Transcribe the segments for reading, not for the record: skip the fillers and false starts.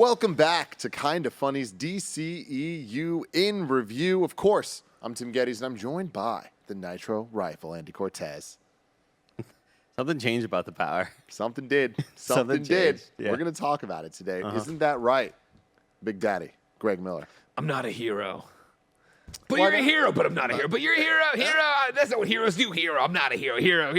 Welcome back to KindaFunny's DCEU in review. Of course, I'm Tim Geddes, and I'm joined by the Nitro Rifle, Andy Cortez. Something changed about the power. Something did. Something did. changed, yeah. We're going to talk about it today. Isn't that right, Big Daddy, Greg Miller? I'm not a hero. But Why you're a not? hero, but I'm not a hero. But you're a hero. Hero. That's not what heroes do. Hero. I'm not a hero. Hero.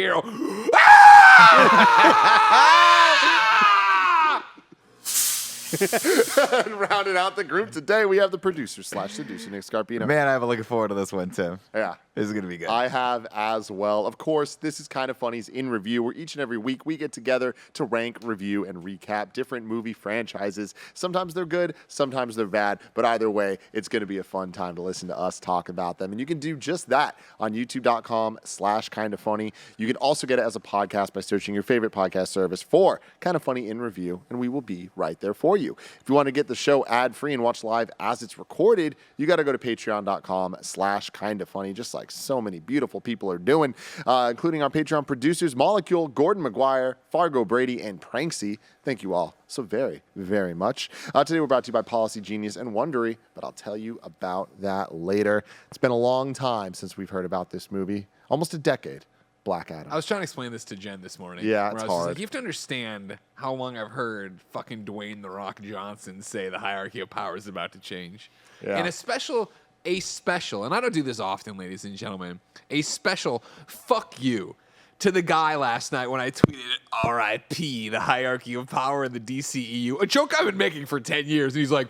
And rounding out the group today, we have the producer / seducer, Nick Scarpino. Man, I've been looking forward to this one, Tim. Yeah. This is going to be good. I have as well. Of course, this is KindaFunny's in review, where each and every week we get together to rank, review, and recap different movie franchises. Sometimes they're good, sometimes they're bad, but either way, it's going to be a fun time to listen to us talk about them. And you can do just that on youtube.com/KindaFunny. You can also get it as a podcast by searching your favorite podcast service for KindaFunny in review, and we will be right there for you. If you want to get the show ad-free and watch live as it's recorded, you got to go to patreon.com/KindaFunny, just like so many beautiful people are doing, including our Patreon producers, Molecule, Gordon McGuire, Fargo Brady, and Pranksy. Thank you all so very, very much. Today we're brought to you by Policy Genius and Wondery, but I'll tell you about that later. It's been a long time since we've heard about this movie, almost a decade. Black Adam. I was trying to explain this to Jen this morning. Yeah, where it's I was just hard. like, you have to understand how long I've heard fucking Dwayne "The Rock" Johnson say the hierarchy of power is about to change. Yeah. And a special, and I don't do this often, ladies and gentlemen, a special fuck you to the guy last night when I tweeted R.I.P. the hierarchy of power in the DCEU, a joke I've been making for 10 years. And he's like,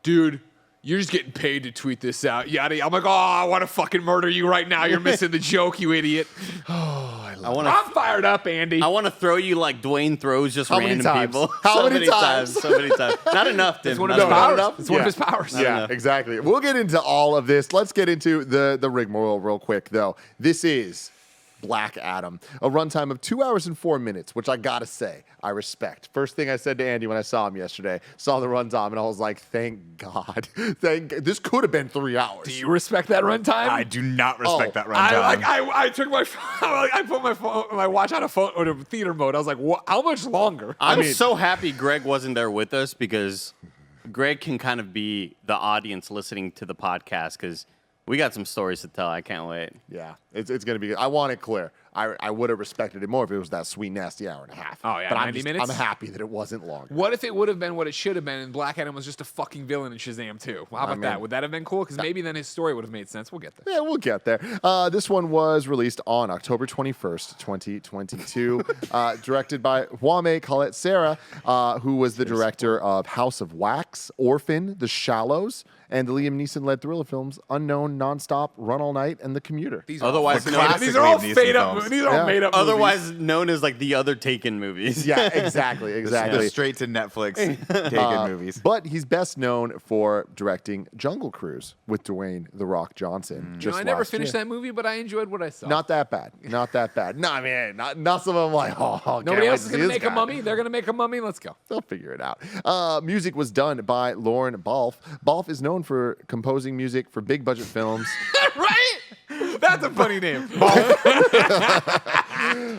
dude, you're just getting paid to tweet this out. Yada. I'm like, oh, I want to fucking murder you right now. You're missing the joke, you idiot. I'm fired up, Andy. I want to throw you like Dwayne throws just How many random times? people. How So many times? So many times. Not enough, Tim. It's one of Not his enough. powers. enough? It's one Yeah. of his powers. Yeah, exactly. We'll get into all of this. Let's get into the rigmarole real quick, though. This is Black Adam, a runtime of 2 hours and 4 minutes, which I gotta say, I respect. First thing I said to Andy when I saw him yesterday, saw the runtime, and I was like, thank God. This could have been 3 hours. Do you respect that runtime? I do not respect that I runtime. I took my phone, I put my watch on a phone or theater mode. I was like, how much longer? I'm so happy Greg wasn't there with us because Greg can kind of be the audience listening to the podcast because we got some stories to tell. I can't wait. Yeah, it's going to be good. I want it clear. I would have respected it more if it was that sweet, nasty hour and a half. Oh, yeah, but 90 minutes? I'm happy that it wasn't longer. What if it would have been what it should have been and Black Adam was just a fucking villain in Shazam 2? Well, how about that? Would that have been cool? Because maybe then his story would have made sense. We'll get there. Yeah, we'll get there. This one was released on October 21st, 2022, directed by Kwame Colette Serra, who was the director of House of Wax, Orphan, The Shallows, and the Liam Neeson-led thriller films Unknown, Nonstop, Run All Night, and The Commuter. These are Otherwise all, known as- these are all Liam Neeson made up. films. These are all Yeah. made up. Otherwise known as like the other Taken movies. Yeah, exactly. The straight to Netflix taken movies. But he's best known for directing Jungle Cruise with Dwayne "The Rock" Johnson. You Just know, I never last finished year. that movie, but I enjoyed what I saw. Not that bad. Not that bad. No, I mean, not some of them like, oh, can't Nobody wait else to is see going to this make a guy. mummy. They're going to make a mummy. Let's go. They'll figure it out. Music was done by Lauren Balfe. Balfe is known for composing music for big budget films. Right? That's a funny name.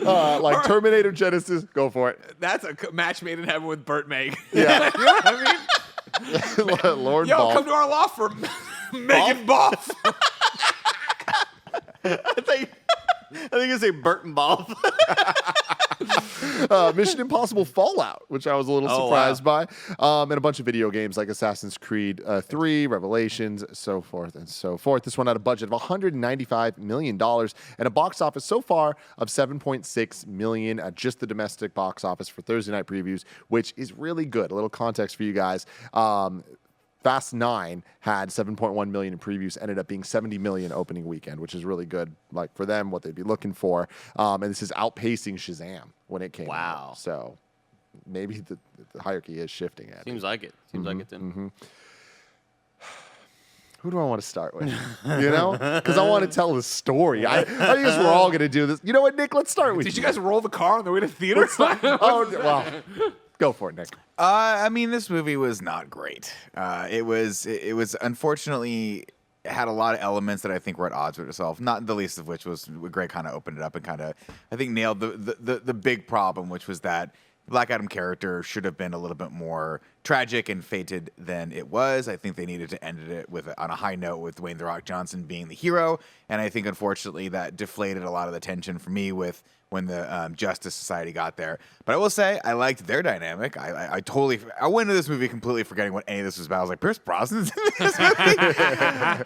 Like Terminator Genesis. Go for it. That's a match made in heaven with Burt Meg. Yeah. You know what I mean? Lauren Yo, Balfe. come to our law firm. Megan Boff. I think you say Burton Ball. Mission Impossible Fallout, which I was a little surprised by, and a bunch of video games like Assassin's Creed 3, Revelations, so forth and so forth. This one had a budget of $195 million and a box office so far of $7.6 million at just the domestic box office for Thursday night previews, which is really good. A little context for you guys. Fast 9 had 7.1 million in previews, ended up being 70 million opening weekend, which is really good, like for them, what they'd be looking for. And this is outpacing Shazam when it came Wow. out. So maybe the hierarchy is shifting. Seems like it. Seems like it, Tim. Who do I want to start with? You know? Because I want to tell the story. I guess we're all going to do this. You know what, Nick? Let's start with Did you guys roll the car on the way to theater? Oh, well, go for it, Nick. I mean, this movie was not great. It was unfortunately had a lot of elements that I think were at odds with itself. Not the least of which was Greg kind of opened it up and kind of I think nailed the big problem, which was that Black Adam character should have been a little bit more tragic and fated than it was. I think they needed to end it on a high note with Dwayne "The Rock" Johnson being the hero, and I think unfortunately that deflated a lot of the tension for me with when the Justice Society got there. But I will say I liked their dynamic. I went into this movie completely forgetting what any of this was about. I was like, Pierce Brosnan's in this movie,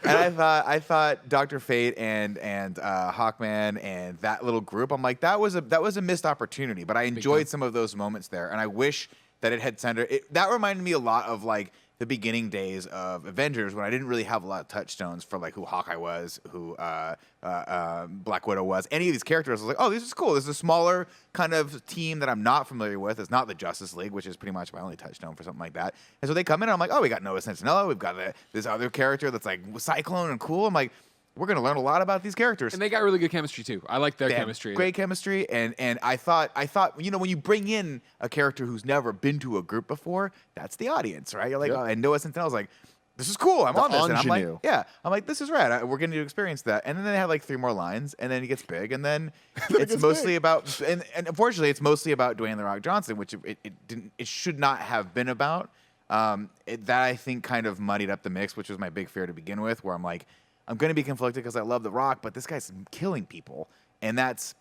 and I thought Dr. Fate and Hawkman and that little group. I'm like, that was a missed opportunity. But I enjoyed some of those moments there, and I wish that it had centered. That reminded me a lot of like the beginning days of Avengers when I didn't really have a lot of touchstones for like who Hawkeye was, who Black Widow was, any of these characters. I was like, oh, this is cool. This is a smaller kind of team that I'm not familiar with. It's not the Justice League, which is pretty much my only touchstone for something like that. And so they come in and I'm like, oh, we got Noah Centineo. We've got this other character that's like Cyclone and cool. I'm like, we're going to learn a lot about these characters. And they got really good chemistry, too. I like their chemistry. Great chemistry. And I thought, when you bring in a character who's never been to a group before, that's the audience, right? You're like, oh, and Noah Centineo was like, this is cool. I'm on this. And I'm like, this is rad. We're getting to experience that. And then they have like 3 more lines, and then he gets big, and then it's mostly about, and unfortunately, it's mostly about Dwayne "The Rock" Johnson, which it should not have been about. That I think kind of muddied up the mix, which was my big fear to begin with, where I'm like, I'm going to be conflicted because I love The Rock, but this guy's killing people. And that's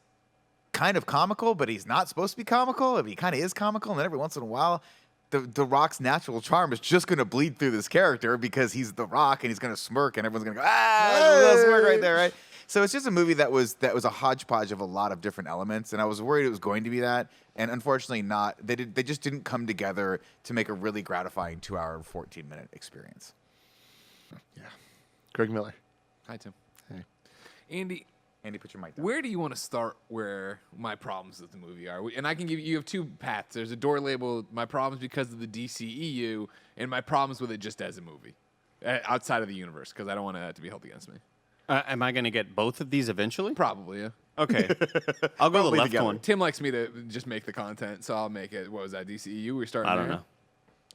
kind of comical, but he's not supposed to be comical. I mean, he kind of is comical, and then every once in a while, the Rock's natural charm is just going to bleed through this character because he's The Rock, and he's going to smirk, and everyone's going to go, there's a little smirk right there, right? So it's just a movie that was a hodgepodge of a lot of different elements, and I was worried it was going to be that, and unfortunately not. They just didn't come together to make a really gratifying 2-hour and 14-minute experience. Yeah. Greg Miller. Hi, Tim. Hey. Andy, put your mic down. where do you want to start where my problems with the movie are? And I can give you have 2 paths. There's a door labeled my problems because of the DCEU and my problems with it just as a movie outside of the universe because I don't want that to be held against me. Am I going to get both of these eventually? Probably, yeah. Okay. I'll go the left together. one. Tim likes me to just make the content, so I'll make it. What was that, DCEU? We're starting I don't there? know.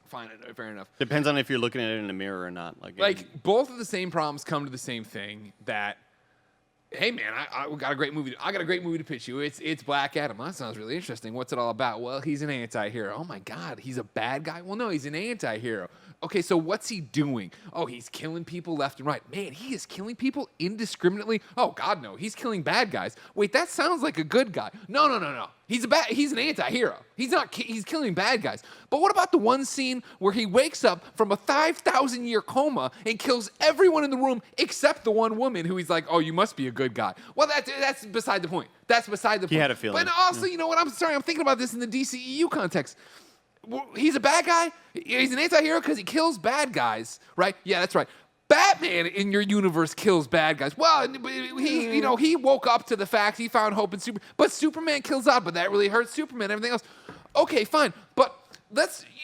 Fine, fair enough. Depends on if you're looking at it in a mirror or not. Like both of the same problems come to the same thing. That, hey man, I got a great movie. I got a great movie to pitch you. It's Black Adam. That sounds really interesting. What's it all about? Well, he's an anti-hero. Oh my God, he's a bad guy. Well, no, he's an anti-hero. Okay, so what's he doing? Oh, he's killing people left and right. Man, he is killing people indiscriminately. Oh God, no, he's killing bad guys. Wait, that sounds like a good guy. No. He's an anti-hero. He's killing bad guys. But what about the one scene where he wakes up from a 5,000-year coma and kills everyone in the room except the one woman who he's like, oh, you must be a good guy. Well, that's beside the point. That's beside the point. He had a feeling. But also, you know what? I'm sorry. I'm thinking about this in the DCEU context. He's a bad guy. He's an anti-hero because he kills bad guys, right? Yeah, that's right. Batman in your universe kills bad guys. Well, he woke up to the fact he found hope in Superman. But Superman kills out, but that really hurts Superman and everything else. Okay, fine. But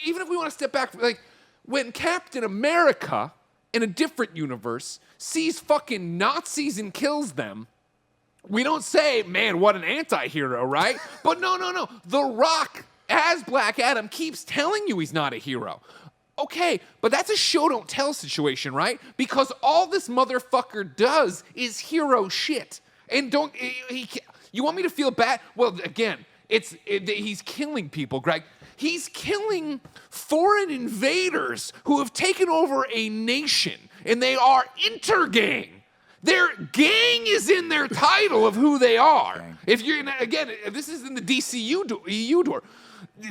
even if we want to step back, like when Captain America in a different universe sees fucking Nazis and kills them, we don't say, man, what an anti-hero, right? But no. The Rock, as Black Adam, keeps telling you he's not a hero. Okay, but that's a show don't tell situation, right? Because all this motherfucker does is hero shit. And you want me to feel bad? Well, again, he's killing people, Greg. He's killing foreign invaders who have taken over a nation, and they are intergang. Their gang is in their title of who they are. If this is in the DCEU door.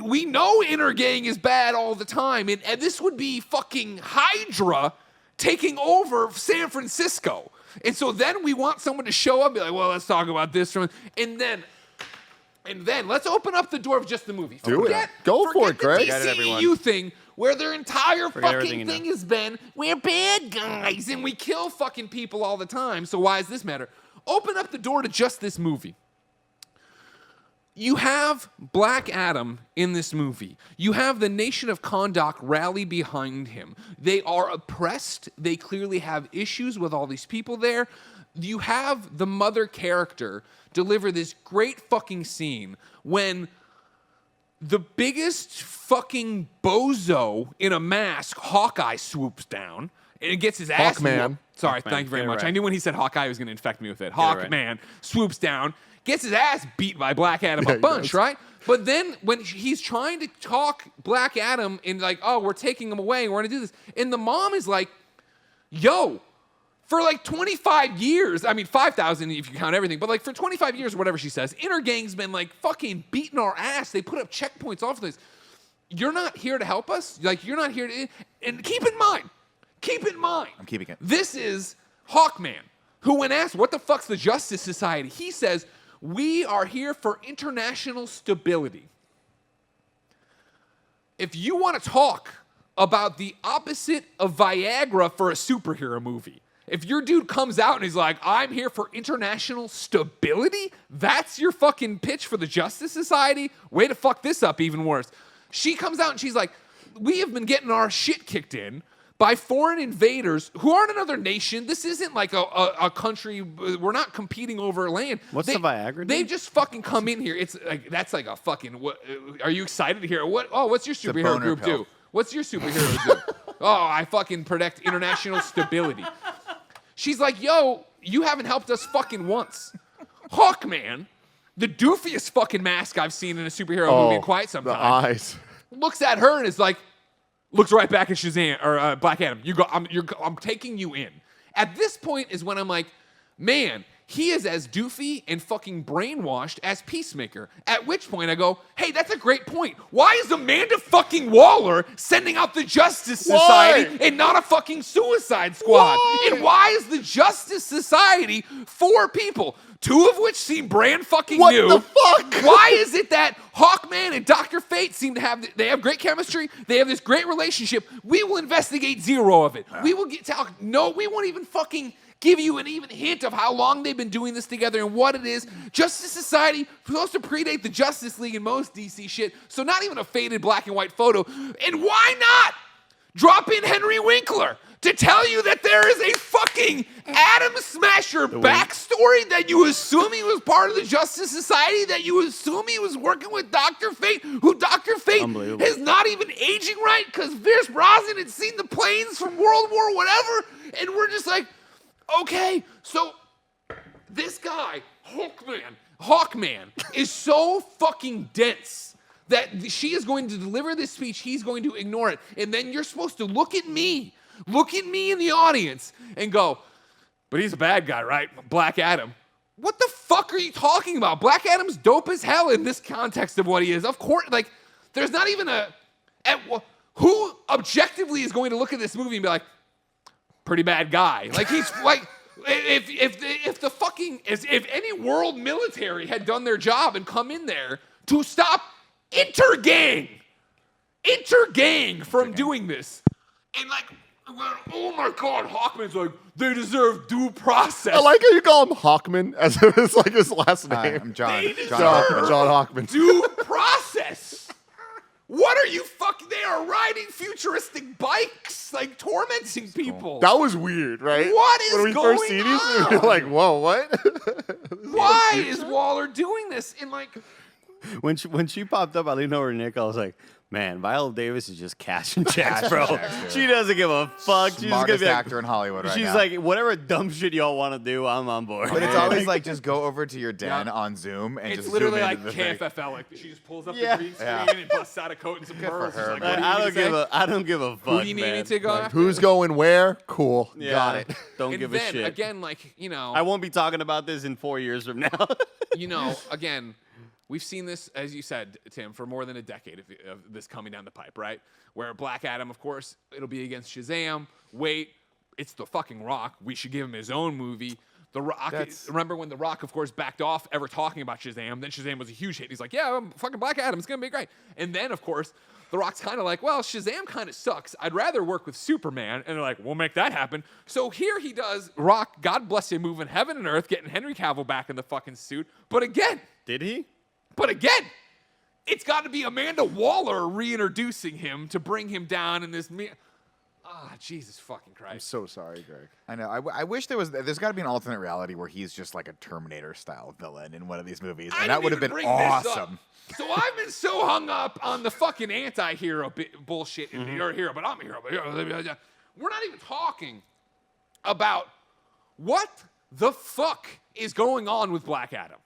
We know intergang is bad all the time, and this would be fucking Hydra taking over San Francisco. And so then we want someone to show up and be like, well, let's talk about this. And then let's open up the door of just the movie. Go for it, Greg. The DCEU thing where their entire Forget fucking thing has been, we're bad guys and we kill fucking people all the time. So why does this matter? Open up the door to just this movie. You have Black Adam in this movie. You have the nation of Kahndaq rally behind him. They are oppressed. They clearly have issues with all these people there. You have the mother character deliver this great fucking scene when the biggest fucking bozo in a mask, Hawkeye, swoops down and it gets his ass. Hawkman. Sorry, Hawkman. thank you very Get it much. right. I knew when he said Hawkeye, he was going to infect me with it. it right. Hawkman swoops down, gets his ass beat by Black Adam Yeah, a he bunch, does. right? But then when he's trying to talk Black Adam and like, oh, we're taking him away, we're going to do this, and the mom is like, yo, for like 25 years, I mean 5,000 if you count everything, but like for 25 years or whatever she says, Intergang's been like fucking beating our ass. They put up checkpoints off of this. You're not here to help us? Like, you're not here to... And keep in mind, I'm keeping it. this is Hawkman, who when asked, what the fuck's the Justice Society? He says, we are here for international stability. If you want to talk about the opposite of Viagra for a superhero movie, if your dude comes out and he's like, I'm here for international stability, that's your fucking pitch for the Justice Society? Way to fuck this up even worse. She comes out and she's like, we have been getting our shit kicked in by foreign invaders who aren't another nation. This isn't like a country. We're not competing over land. What's the Viagra They do? just fucking come in here. It's like, that's like a fucking, what, are you excited to hear? What's your superhero boner group pill. do? What's your superhero do? Oh, I fucking protect international stability. She's like, yo, you haven't helped us fucking once. Hawkman, the doofiest fucking mask I've seen in a superhero movie in quite some the time, eyes. looks at her and is like, looks right back at Shazam or Black Adam. You go, I'm taking you in. At this point is when I'm like, man, he is as doofy and fucking brainwashed as Peacemaker. At which point I go, hey, that's a great point. Why is Amanda fucking Waller sending out the Justice Society and not a fucking Suicide Squad? Why? And why is the Justice Society 4 people? 2 of which seem brand fucking What new. the fuck? Why is it that Hawkman and Dr. Fate seem to have, they have great chemistry, they have this great relationship, we will investigate 0 of it. We will get to, no, we won't even fucking give you an even hint of how long they've been doing this together and what it is. Justice Society, supposed to predate the Justice League and most DC shit, so not even a faded black and white photo. And why not drop in Henry Winkler to tell you that there is a fucking Atom Smasher backstory, that you assume he was part of the Justice Society, that you assume he was working with Dr. Fate, who Dr. Fate Unbelievable. is not even aging right because Pierce Brosnan had seen the planes from World War whatever, and we're just like, okay, so this guy, Hawkman, is so fucking dense that she is going to deliver this speech, he's going to ignore it, and then you're supposed to look at me in the audience and go, but he's a bad guy, right? Black Adam. What the fuck are you talking about? Black Adam's dope as hell in this context of what he is. Of course, like, there's not even who objectively is going to look at this movie and be like, pretty bad guy. Like, he's like, if any world military had done their job and come in there to stop Intergang from doing this, and like, oh my God, Hawkman's like, they deserve due process. I like how you call him Hawkman as if it's like his last name. I'm John. They John deserve- Hoffman. John Hawkman. Due process. What are you fucking? They are riding futuristic bikes, like tormenting people. That was weird, right? What is when we going first seen these, we on? were like, "Whoa, what?" Why is Waller doing this? And like, When she popped up, I leaned over to Nick. I was like, man, Viola Davis is just cashing checks, bro. checks, dude. She doesn't give a fuck. She's just gonna Smartest be like, actor in Hollywood right she's now. like, whatever dumb shit y'all want to do, I'm on board. But it's always like, just go over to your den Yeah. on Zoom and it's just literally zoom like into the thing. KFFL. Like, she just pulls up Yeah. the green screen Yeah. and busts out a coat and some pearls. her, She's like, man. what do you I need don't to say? I don't give a fuck. Who do you need man. me to go after? Who's going where? Cool. Yeah, Got it. Don't And give then, a shit. again, like, you know, I won't be talking about this in 4 years from now. again, we've seen this, as you said, Tim, for more than a decade of this coming down the pipe, right? Where Black Adam, of course, it'll be against Shazam. Wait, it's The fucking Rock. We should give him his own movie. The Rock. Remember when The Rock, of course, backed off ever talking about Shazam? Then Shazam was a huge hit. He's like, yeah, I'm fucking Black Adam. It's going to be great. And then, of course, The Rock's kind of like, well, Shazam kind of sucks. I'd rather work with Superman. And they're like, we'll make that happen. So here he does, Rock, God bless him, moving heaven and earth, getting Henry Cavill back in the fucking suit. But again, Did he? it's got to be Amanda Waller reintroducing him to bring him down in this. Jesus fucking I'm Christ. so sorry, Greg. I know. I wish there's got to be an alternate reality where he's just like a Terminator style villain in one of these movies, I and that didn't would have even been bring this up. awesome. So I've been so hung up on the fucking anti-hero bullshit. You're a hero, but I'm a hero. we're not even talking about what the fuck is going on with Black Adam.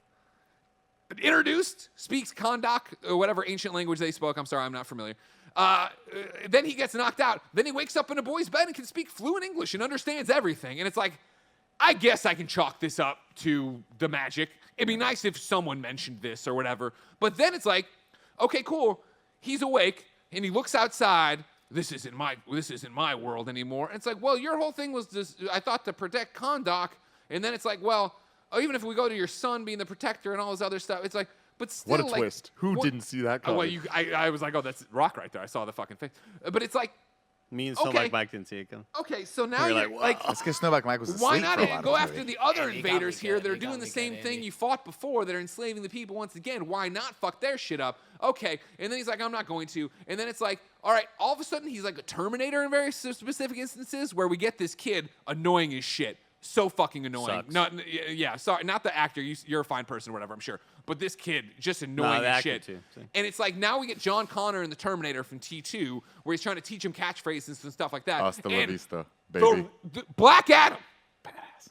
Introduced, speaks Kondak, or whatever ancient language they spoke. I'm sorry, I'm not familiar. Then he gets knocked out. Then he wakes up in a boy's bed and can speak fluent English and understands everything. And it's like, I guess I can chalk this up to the magic. It'd be nice if someone mentioned this or whatever. But then it's like, okay, cool. He's awake and he looks outside. This isn't my world anymore. And it's like, well, your whole thing was this, I thought, to protect Kondak. And then it's like, well, even if we go to your son being the protector and all this other stuff, it's like, but still, What a twist. Who didn't see that coming? I was like, oh, that's Rock right there. I saw the fucking face. But it's like, Me and Snowbike Mike didn't see it coming. okay, so now We're you're like, like, That's because Snowback Mike was asleep why not for a lot of go the after movie. the other Andy got invaders me here good. that are He got doing the me same good, thing Andy. you fought before, that are enslaving the people once again? Why not fuck their shit up? Okay, and then he's like, I'm not going to. And then it's like, all right, all of a sudden he's like a Terminator in very specific instances where we get this kid annoying as shit. So fucking annoying. Sucks. Yeah, sorry, not the actor. You're a fine person or whatever, I'm sure. But this kid, just annoying the as actor shit. too, so. And it's like now we get John Connor in the Terminator from T2, where he's trying to teach him catchphrases and stuff like that. Hasta la And vista, baby. the Black Adam,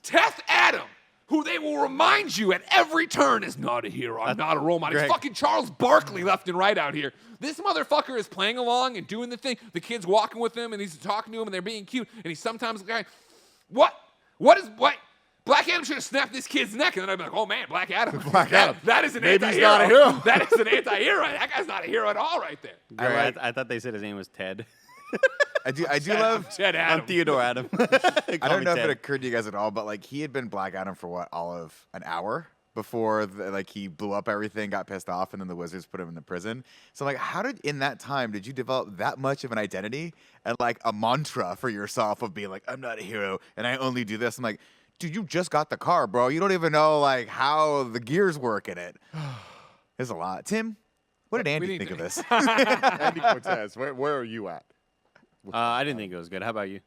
Teth Adam, who they will remind you at every turn is not a hero, I'm not a role model. It's Greg. fucking Charles Barkley left and right out here. This motherfucker is playing along and doing the thing. The kid's walking with him and he's talking to him and they're being cute. And he's sometimes like, what? Black Adam should have snapped this kid's neck, and then I'd be like, "Oh man, Black Adam! Black Adam. That is an Maybe he's anti-hero. not a hero. That is an anti-hero. That guy's not a hero at all, right there." Greg, I thought they said his name was Ted. I do love. Ted Adam. I'm Theodore Adam. I don't know if it occurred to you guys at all, but like he had been Black Adam for what, all of an hour before he blew up everything, got pissed off, and then the Wizards put him in the prison. So like, how did in that time did you develop that much of an identity and like a mantra for yourself of being like, I'm not a hero and I only do this? I'm like, dude, you just got the car, bro. You don't even know like how the gears work in it. There's a lot. Tim, what did Andy need think to- of this? Andy Cortez, where are you at? I didn't think it was good. How about you?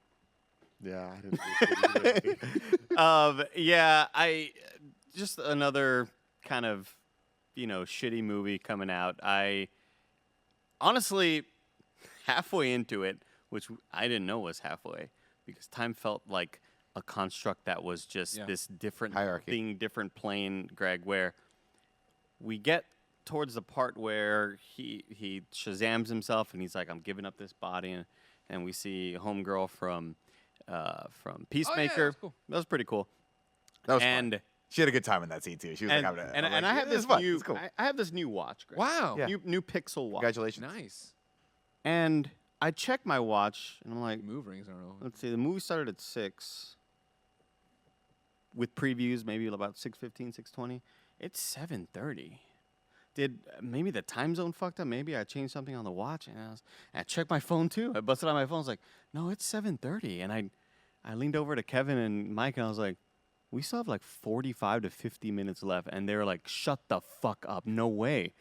Yeah, I didn't think it was good. Yeah, I just another kind of, shitty movie coming out. I honestly, halfway into it, which I didn't know was halfway, because time felt like a construct that was just this different Hierarchy. thing, different plane, Greg, where we get towards the part where he Shazams himself and he's like, I'm giving up this body, and we see Homegirl from Peacemaker. that's cool. That was pretty cool. That was And fun. She had a good time in that scene too. She was and, like, having a, and, I'm and like, I have "This this is fun. new It's cool. I have this new watch, Greg. Wow. Yeah. New Pixel watch. Congratulations. Nice. And I check my watch and I'm like, Move rings aren't over. let's see, the movie started at 6 with previews, maybe about 6:15, 6:20. It's 7:30. Did maybe the time zone fucked up? Maybe I changed something on the watch, and I checked my phone too. I busted out my phone. I was like, no, it's 7:30. And I leaned over to Kevin and Mike, and I was like, we still have like 45 to 50 minutes left. And they were like, shut the fuck up. No way.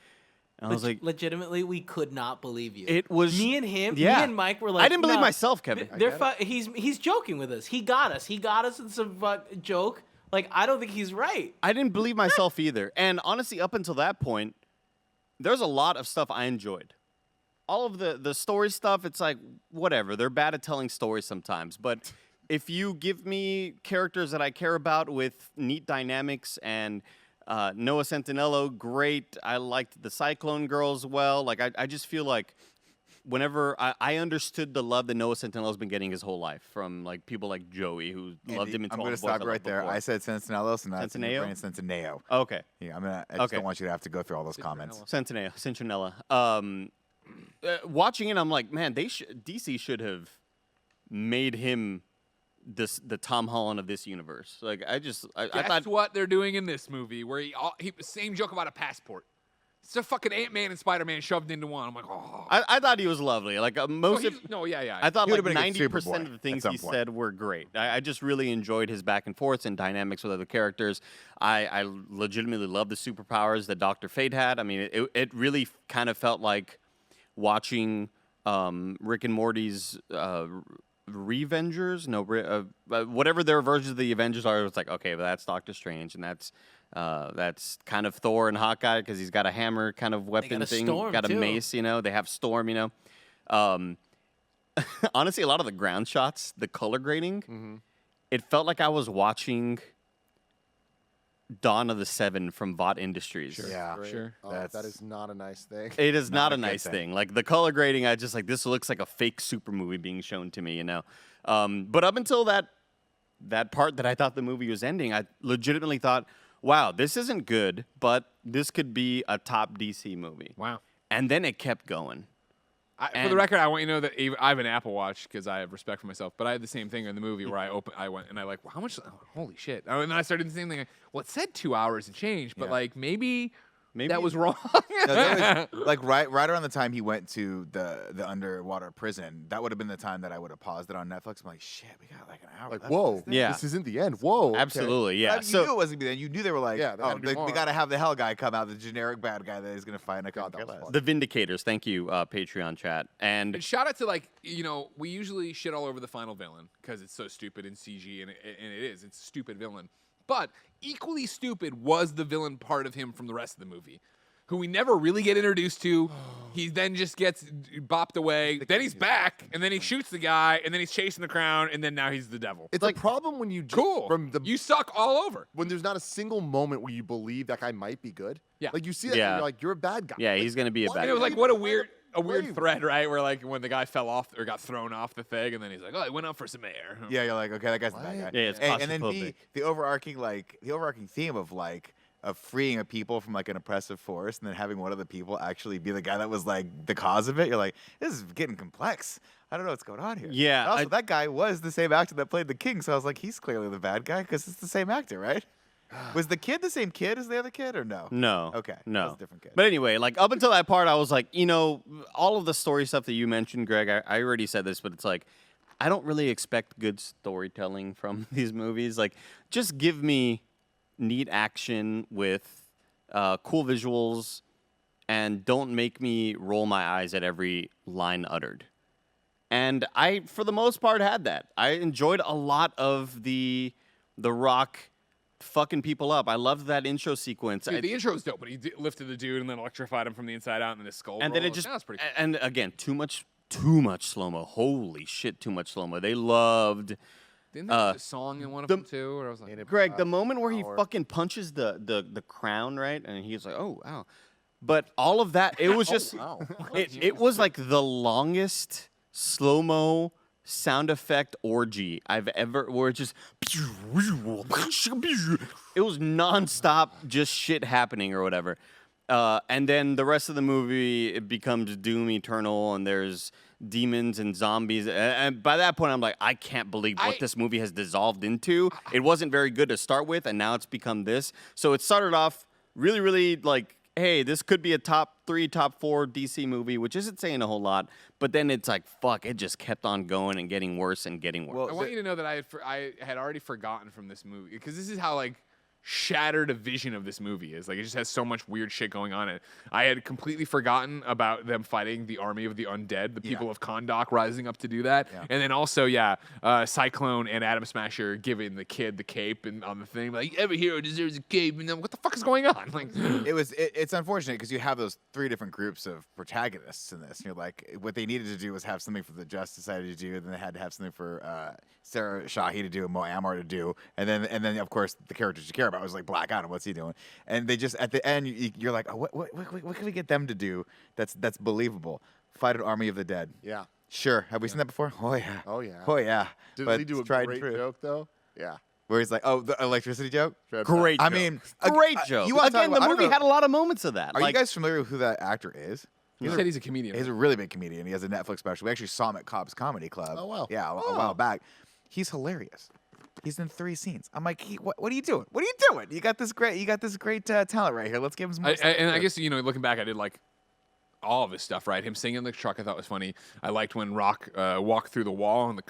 And I was like, legitimately, we could not believe you. It was- me and him. yeah. Me and Mike were like, I didn't believe "No, myself, Kevin. He's joking with us. He got us. He got us in some joke. Like, I don't think he's right. I didn't believe myself either. And honestly, up until that point, there's a lot of stuff I enjoyed. All of the story stuff, it's like, whatever. They're bad at telling stories sometimes. But if you give me characters that I care about with neat dynamics and Noah Centineo, great. I liked the Cyclone Girls well. Like, I just feel like whenever I understood the love that Noah Centinelo's been getting his whole life from like people like Joey who loved him in I'm 12 going to Boys stop I you right loved there. before. I said Centineo, so now it's in your Centineo? brain, Centineo. Okay. Yeah, I just Okay. don't want you to have to go through all those comments. Centinella. Watching it, I'm like, man, DC should have made him the Tom Holland of this universe. Like, I That's thought, what they're doing in this movie, where he same joke about a passport. It's a fucking Ant-Man and Spider-Man shoved into one. I'm like, oh. I thought he was lovely. Like most of, Yeah. I thought He like would've been a good 90% Superboy of the at things some he point. said were great. I just really enjoyed his back and forths and dynamics with other characters. I legitimately love the superpowers that Dr. Fate had. I mean, it really kind of felt like watching Rick and Morty's Revengers. No, whatever their versions of the Avengers are. It's like, okay, well, that's Doctor Strange, and that's kind of Thor and Hawkeye because he's got a hammer kind of weapon got a thing, Storm, got a too. mace. They have Storm. honestly, a lot of the ground shots, the color grading, it felt like I was watching Dawn of the Seven from Vought Industries. Yeah. Great. Sure. Oh, That's- that is not a nice thing. It is not a a good nice thing. thing. Like the color grading, I just like this looks like a fake super movie being shown to me, you know. But up until that part that I thought the movie was ending, I legitimately thought, wow, this isn't good, but this could be a top DC movie. Wow. And then it kept going. For the And- record, I want you to know that I have an Apple Watch because I have respect for myself. But I had the same thing in the movie where I went and I like, well, how much? Oh, holy shit! And then I started the same thing. Well, it said 2 hours and change, but Yeah. like maybe Maybe that was wrong. No, that was, like right around the time he went to the underwater prison, that would have been the time that I would have paused it on Netflix. I'm like, shit, we got like an hour. Like, left of whoa, this thing. Yeah. this isn't the end. Whoa, okay. Absolutely, yeah. You So knew it wasn't gonna be the end. You knew they were like, Yeah, they had to do we more. got to have the hell guy come out, the generic bad guy that he's gonna fight. And I God, couldn't that care was less. fun. the Vindicators, thank you, Patreon chat. And And shout out to like we usually shit all over the final villain because it's so stupid in CG and it is. It's a stupid villain. But equally stupid was the villain part of him from the rest of the movie, who we never really get introduced to. He then just gets bopped away. Then he's back, and then he shoots the guy, and then he's chasing the crown, and then now he's the devil. It's like a problem when you Cool. from the You suck all over. when there's not a single moment where you believe that guy might be good. Yeah. Like you see that, Yeah. and you're like, you're a bad guy. yeah, Like, he's gonna be a why bad And it was are guy. like you what a trying weird to a weird blame? thread, right? Where like when the guy fell off or got thrown off the thing, and then he's like, oh, I went out for some air. Yeah, you're like, okay, that guy's the bad guy. What? Yeah, it's and then claustrophobic. the overarching theme of freeing a people from like an oppressive force, and then having one of the people actually be the guy that was like the cause of it. You're like, this is getting complex. I don't know what's going on here. Yeah, And also, I- that guy was the same actor that played the king, so I was like, he's clearly the bad guy because it's the same actor, right? Was the kid the same kid as the other kid, or no? No. Okay, No. that was a different kid. But anyway, like up until that part, I was like, all of the story stuff that you mentioned, Greg, I already said this, but it's like, I don't really expect good storytelling from these movies. Like, just give me neat action with cool visuals, and don't make me roll my eyes at every line uttered. And I, for the most part, had that. I enjoyed a lot of the Rock fucking people up. I loved that intro sequence. Dude, the intro was dope, but he lifted the dude and then electrified him from the inside out, and then his skull. And then it rolled. just That was pretty cool. and again, too much slow mo. Holy shit, too much slow mo. They loved Didn't they use a song in one of them too? Or I was like, Greg. The moment where he hour. fucking punches the crown, right, and he's like, oh wow. But all of that, it was just it was like the longest slow mo sound effect orgy I've ever. Where it just it was nonstop, just shit happening or whatever. And then the rest of the movie, it becomes Doom Eternal, and there's demons and zombies. And by that point, I'm like, I can't believe what this movie has dissolved into. It wasn't very good to start with, and now it's become this. So it started off really, really like, hey, this could be a top 3, top 4 DC movie, which isn't saying a whole lot. But then it's like, fuck, it just kept on going and getting worse and getting worse. I want you to know that I had already forgotten from this movie because this is how like shattered a vision of this movie is. Like it just has so much weird shit going on in it. I had completely forgotten about them fighting the army of the undead, the people of Kahndaq rising up to do that, and then also Cyclone and Atom Smasher giving the kid the cape and on the thing like every hero deserves a cape, and then what the fuck is going on? Like It's unfortunate because you have those 3 different groups of protagonists in this. And you're like, what they needed to do was have something for the Justice Society to do, and then they had to have something for Sarah Shahi to do, and Mo Ammar to do, and then of course the characters you care about was like Black Adam. What's he doing? And they just at the end you're like, oh, what can we get them to do that's believable? Fight an army of the dead. Yeah. Sure. Have we seen that before? Oh yeah. Oh, yeah. Oh yeah. Didn't But he do a it's tried and great true. joke though? Yeah. Where he's like, oh, the electricity joke. Great I joke. mean, Great joke. You wanna talk Again, the about- I don't movie know- had a lot of moments of that. Are like, you guys familiar with who that actor is? you said he's a comedian. He's a really big comedian. He has a Netflix special. We actually saw him at Cobb's Comedy Club. Oh, wow. Yeah, a while back. He's hilarious. He's in 3 scenes. I'm like, what are you doing? What are you doing? You got this great talent right here. Let's give him some more. I guess looking back, I did like all of his stuff, right? Him singing in the truck, I thought was funny. I liked when Rock walked through the wall and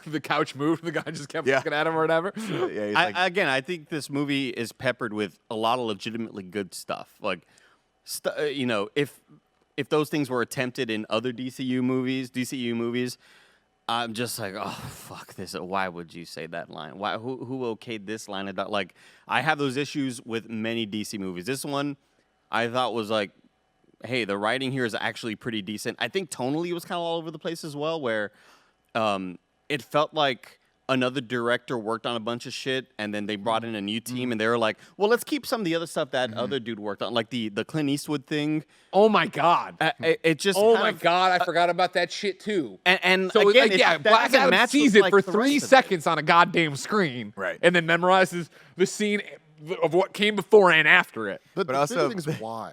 the couch moved. And the guy just kept looking at him or whatever. yeah, he's like, I think this movie is peppered with a lot of legitimately good stuff. Like, if those things were attempted in other DCEU movies, I'm just like, oh fuck this! Why would you say that line? Why? Who okayed this line? Like, I have those issues with many DC movies. This one, I thought was like hey, the writing here is actually pretty decent. I think tonally it was kind of all over the place as well, where it felt like another director worked on a bunch of shit, and then they brought in a new team, and they were like, well, let's keep some of the other stuff that other dude worked on, like the Clint Eastwood thing. Oh my god. It just Oh my god, I forgot about that shit too. And So again, like, yeah, that Black doesn't Adam match sees with, it like, for the 3 rest of it. seconds on a goddamn screen, Right. And then memorizes the scene of what came before and after it. But the also- thing is, why?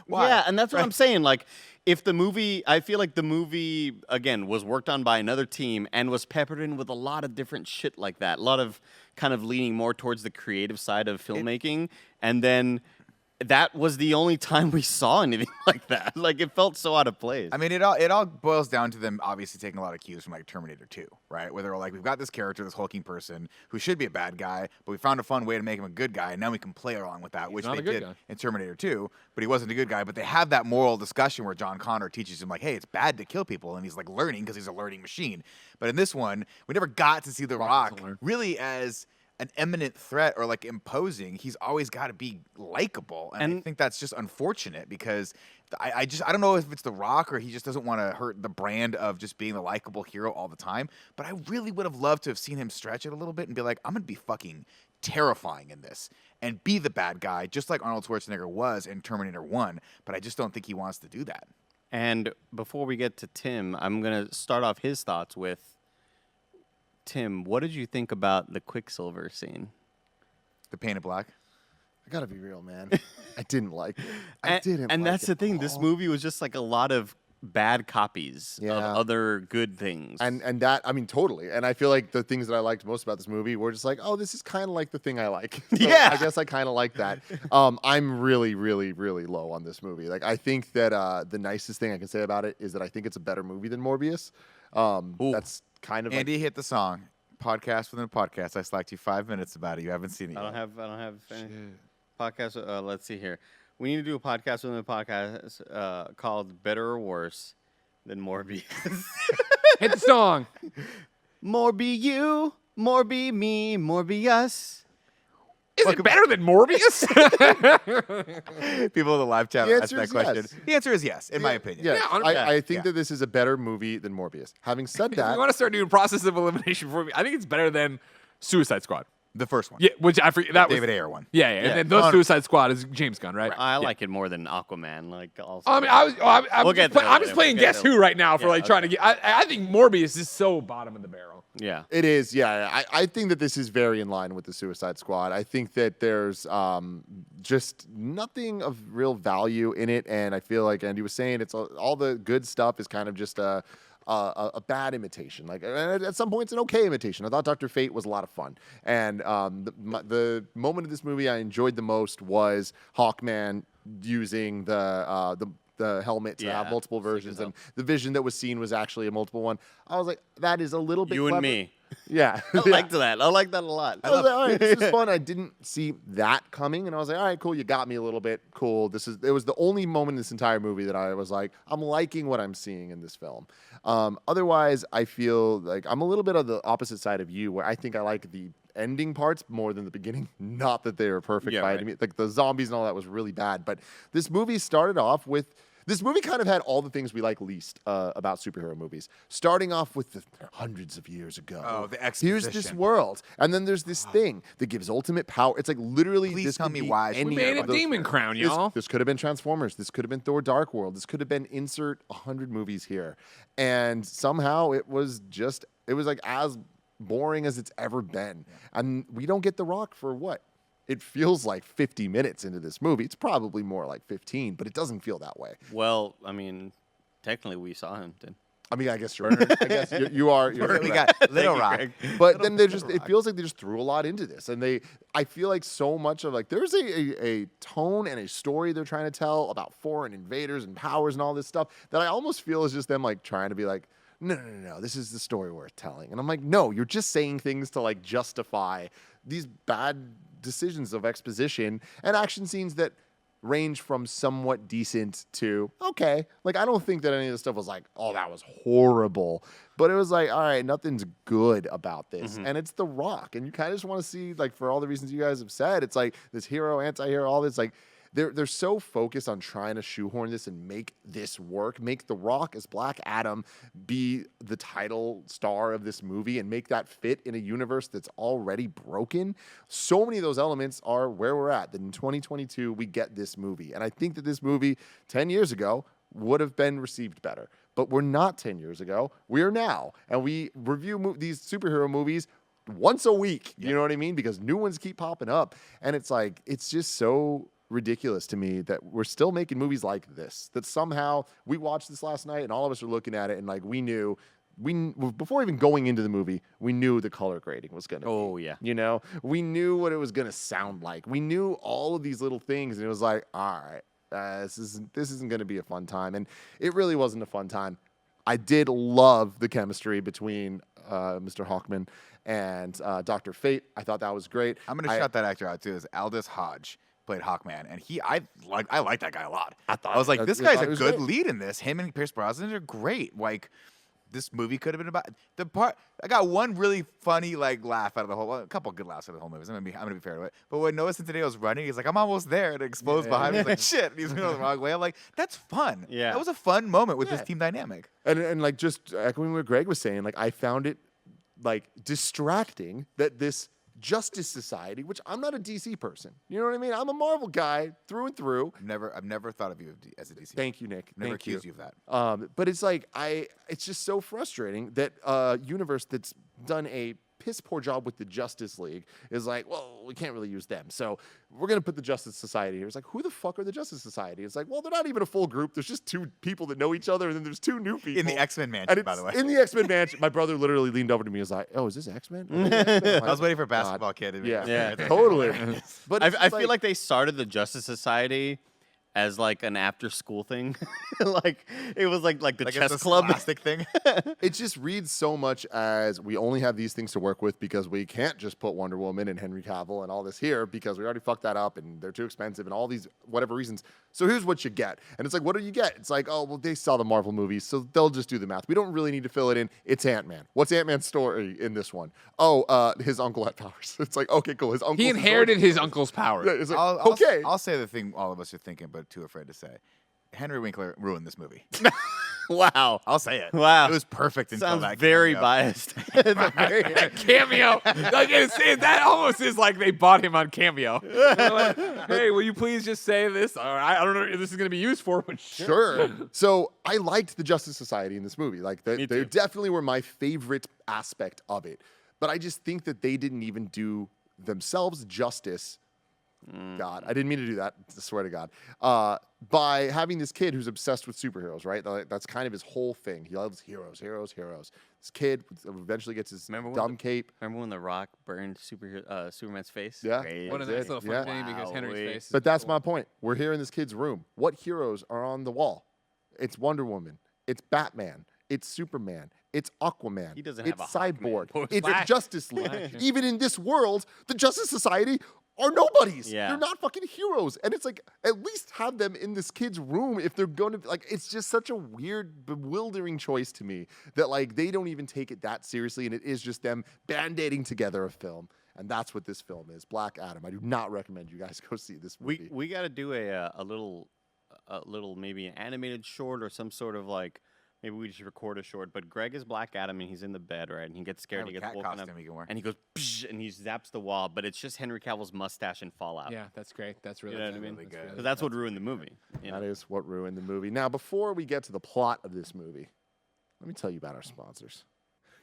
Yeah, and that's what I'm saying. Like, if the movie, I feel like the movie, again, was worked on by another team and was peppered in with a lot of different shit like that. A lot of kind of leaning more towards the creative side of filmmaking. And then that was the only time we saw anything like that. Like, it felt so out of place. I mean, it all boils down to them obviously taking a lot of cues from like Terminator 2, right? Where they were like, we've got this character, this hulking person who should be a bad guy, but we found a fun way to make him a good guy, and now we can play along with that, which not they a good did guy. in Terminator 2. But he wasn't a good guy. But they have that moral discussion where John Connor teaches him like, hey, it's bad to kill people, and he's like learning because he's a learning machine. But in this one, we never got to see The Rock doesn't learn. really as an imminent threat or like imposing. He's always got to be likable, and I think that's just unfortunate because I don't know if it's The Rock or he just doesn't want to hurt the brand of just being the likable hero all the time. But I really would have loved to have seen him stretch it a little bit and be like, I'm gonna be fucking terrifying in this and be the bad guy, just like Arnold Schwarzenegger was in Terminator 1. But I just don't think he wants to do that. And before we get to Tim, I'm going to start off his thoughts with, Tim, what did you think about the Quicksilver scene? The Painted Black. I gotta be real, man. I didn't like it. I didn't. And like that's it the thing. at This all. movie was just like a lot of bad copies of Yeah. other good things. And that, I mean, totally. And I feel like the things that I liked most about this movie were just like, oh, this is kind of like the thing I like. So Yeah. I guess I kind of like that. I'm really, really, really low on this movie. Like, I think that the nicest thing I can say about it is that I think it's a better movie than Morbius. That's kind of Andy hit the song. Podcast within a podcast. I slacked you 5 minutes about it. You haven't seen it I yet. don't have any podcast. Let's see here. We need to do a podcast within a podcast called Better or Worse Than Morbius. Hit the song. More be you, more be me, more be us. Is it better than Morbius? People in the live chat The asked answer that is question. yes. The answer is yes, in my opinion. Yeah, Yeah, I think yeah. that this is a better movie than Morbius. Having said If that, we want to start doing process of elimination for me, I think it's better than Suicide Squad. The first one. Yeah, which I forget. That David was Ayer one. Yeah, and then the Suicide Squad is James Gunn, right? I like it more than Aquaman. Like, also. I mean, I'm We'll get there just later. playing We'll get Guess there Who right now for Yeah, like trying to get. I think Morbius is so bottom of the barrel. yeah. it is, yeah. I think that this is very in line with the Suicide Squad. I think that there's just nothing of real value in it, and I feel like Andy was saying, it's all the good stuff is kind of just a bad imitation. Like at some points, an okay imitation. I thought Dr. Fate was a lot of fun, and the moment of this movie I enjoyed the most was Hawkman using the helmet to have multiple versions, and the vision that was seen was actually a multiple one. I was like, that is a little bit You clever. and me. Yeah. I liked that. I like that a lot. I was like, all right, this is fun. I didn't see that coming, and I was like, all right, cool. You got me a little bit. Cool. It was the only moment in this entire movie that I was like, I'm liking what I'm seeing in this film. Otherwise, I feel like I'm a little bit of the opposite side of you, where I think I like the ending parts more than the beginning. Not that they were perfect by any means. Like the zombies and all that was really bad, but this movie started off with. This movie kind of had all the things we like least about superhero movies. Starting off with the hundreds of years ago. Oh, the Here's this exposition. world. And then there's this thing that gives ultimate power. It's like literally Please this tell could me be why. any We made a of those- demon crown, y'all. This could have been Transformers. This could have been Thor Dark World. This could have been insert 100 movies here. And somehow it was like as boring as it's ever been. And we don't get The Rock for what? It feels like 50 minutes into this movie. It's probably more like 15, but it doesn't feel that way. Well, I mean, technically we saw him. I mean, I guess you're you're We correct. got Little Rock. But then it feels like they just threw a lot into this, and I feel like so much of like there's a tone and a story they're trying to tell about foreign invaders and powers and all this stuff that I almost feel is just them like trying to be like, no, this is the story worth telling, and I'm like, no, you're just saying things to like justify these bad decisions of exposition and action scenes that range from somewhat decent to okay. Like, I don't think that any of this stuff was like, oh, that was horrible. But it was like, all right, nothing's good about this. And it's The Rock. And you kind of just want to see, like, for all the reasons you guys have said, it's like this hero, anti-hero, all this. Like, they're so focused on trying to shoehorn this and make this work, make The Rock as Black Adam be the title star of this movie and make that fit in a universe that's already broken. So many of those elements are where we're at. That in 2022 we get this movie, and I think that this movie 10 years ago would have been received better. But we're not 10 years ago. We are now, and we review these superhero movies once a week. You know what I mean? Because new ones keep popping up. And it's like, it's just so ridiculous to me that we're still making movies like this. That somehow we watched this last night and all of us are looking at it and like we knew, before even going into the movie, we knew the color grading was going to be. Oh, yeah. You know? We knew what it was going to sound like. We knew all of these little things and it was like, all right, this isn't going to be a fun time. And it really wasn't a fun time. I did love the chemistry between Mr. Hawkman and Dr. Fate. I thought that was great. I'm going to shout that actor out too. Is Aldous Hodge played Hawkman, and I like that guy a lot. I was like, this guy's a good lead in this. Him and Pierce Brosnan are great. Like, this movie could have been about the part. I got one really funny like laugh out of the whole, a couple good laughs out of the whole movie. I'm gonna be fair to it. But when Noah Centineo was running, he's like, I'm almost there, and it explodes behind him. He's like, shit, and he's going the wrong way. I'm like, that's fun. Yeah, that was a fun moment with this team dynamic. And like just echoing what Greg was saying, like I found it like distracting that this Justice Society, which I'm not a DC person. You know what I mean? I'm a Marvel guy through and through. I've never thought of you as a DC. Thank you, Nick. Never Thank accused you of that. But it's like it's just so frustrating that a universe that's done a piss poor job with the Justice League is like, well, we can't really use them, so we're gonna put the Justice Society here. It's like, who the fuck are the Justice Society? It's like, well, they're not even a full group. There's just two people that know each other, and then there's two new people In the X-Men mansion, by the way. In the X-Men mansion, my brother literally leaned over to me and was like, "Oh, is this X-Men?" I was waiting for Basketball Kid. Yeah, totally. But I feel like they started the Justice Society as like an after-school thing, like it was like the chess club thing. It just reads so much as we only have these things to work with because we can't just put Wonder Woman and Henry Cavill and all this here because we already fucked that up and they're too expensive and all these whatever reasons. So here's what you get, and it's like, what do you get? It's like, oh well, they saw the Marvel movies, so they'll just do the math. We don't really need to fill it in. It's Ant-Man. What's Ant-Man's story in this one? Oh, his uncle had powers. It's like, okay, cool. His uncle. He inherited his uncle's power. Yeah, it's like, okay. I'll say the thing all of us are thinking, but too afraid to say. Henry Winkler ruined this movie. Wow. I'll say it. Wow. It was perfect until Sounds that very cameo. biased. Cameo. Like, that almost is like they bought him on Cameo. Like, hey, will you please just say this? I don't know if this is going to be used for, but sure. So I liked the Justice Society in this movie. Like they definitely were my favorite aspect of it. But I just think that they didn't even do themselves justice. God, I didn't mean to do that. I swear to God. By having this kid who's obsessed with superheroes, right? That's kind of his whole thing. He loves heroes. This kid eventually gets his dumb cape. Remember when The Rock burned Superman's face? Yeah. Great. what a nice little fun thing because Henry's face. But that's my point. We're here in this kid's room. What heroes are on the wall? It's Wonder Woman. It's Batman. It's Superman. It's Aquaman. He doesn't have it's a Cyborg. Hawkman. It's Flash. Justice League. Even in this world, the Justice Society are nobodies. Yeah. They're not fucking heroes. And it's like, at least have them in this kid's room if they're going to, like, it's just such a weird, bewildering choice to me that, like, they don't even take it that seriously. And it is just them band-aiding together a film. And that's what this film is, Black Adam. I do not recommend you guys go see this movie. We got to do a little maybe an animated short or some sort of like, maybe we just record a short, but Greg is Black Adam and he's in the bed, right? And he gets scared, he gets woken up, and he goes, psh, and he zaps the wall, but it's just Henry Cavill's mustache and Fallout. Yeah, that's great. That's really, You know what I mean? really good. Because that's what ruined the movie. You That know? is what ruined the movie. Now, before we get to the plot of this movie, let me tell you about our sponsors.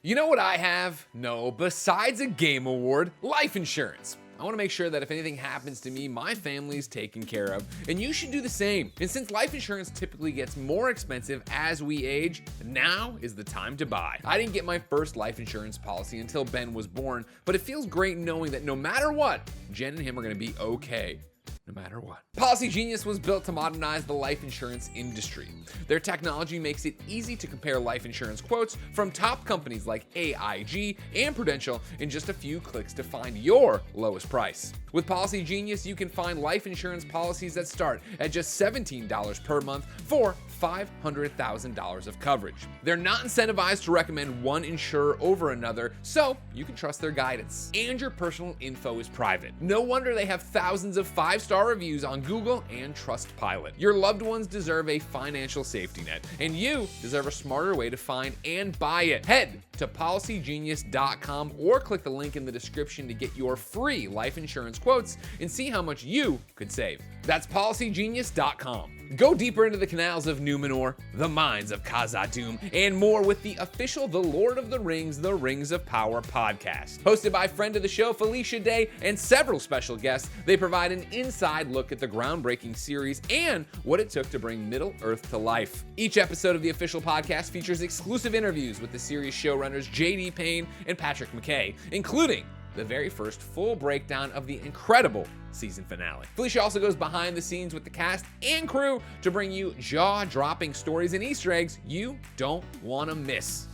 You know what I have? No, besides a game award, life insurance. I want to make sure that if anything happens to me, my family's taken care of, and you should do the same. And since life insurance typically gets more expensive as we age, now is the time to buy. I didn't get my first life insurance policy until Ben was born, but it feels great knowing that no matter what, Jen and him are going to be okay. No matter what. Policy Genius was built to modernize the life insurance industry. Their technology makes it easy to compare life insurance quotes from top companies like AIG and Prudential in just a few clicks to find your lowest price. With Policy Genius, you can find life insurance policies that start at just $17 per month for $500,000 of coverage. They're not incentivized to recommend one insurer over another, so you can trust their guidance. And your personal info is private. No wonder they have thousands of 5-star reviews on Google and Trustpilot. Your loved ones deserve a financial safety net, and you deserve a smarter way to find and buy it. Head to PolicyGenius.com or click the link in the description to get your free life insurance quotes and see how much you could save. That's PolicyGenius.com. Go deeper into the canals of Numenor, the mines of Khazad-dûm, and more with the official The Lord of the Rings, The Rings of Power podcast. Hosted by friend of the show, Felicia Day, and several special guests, they provide an inside look at the groundbreaking series and what it took to bring Middle-earth to life. Each episode of the official podcast features exclusive interviews with the series showrunners J.D. Payne and Patrick McKay, including the very first full breakdown of the incredible season finale. Felicia also goes behind the scenes with the cast and crew to bring you jaw-dropping stories and Easter eggs you don't want to miss.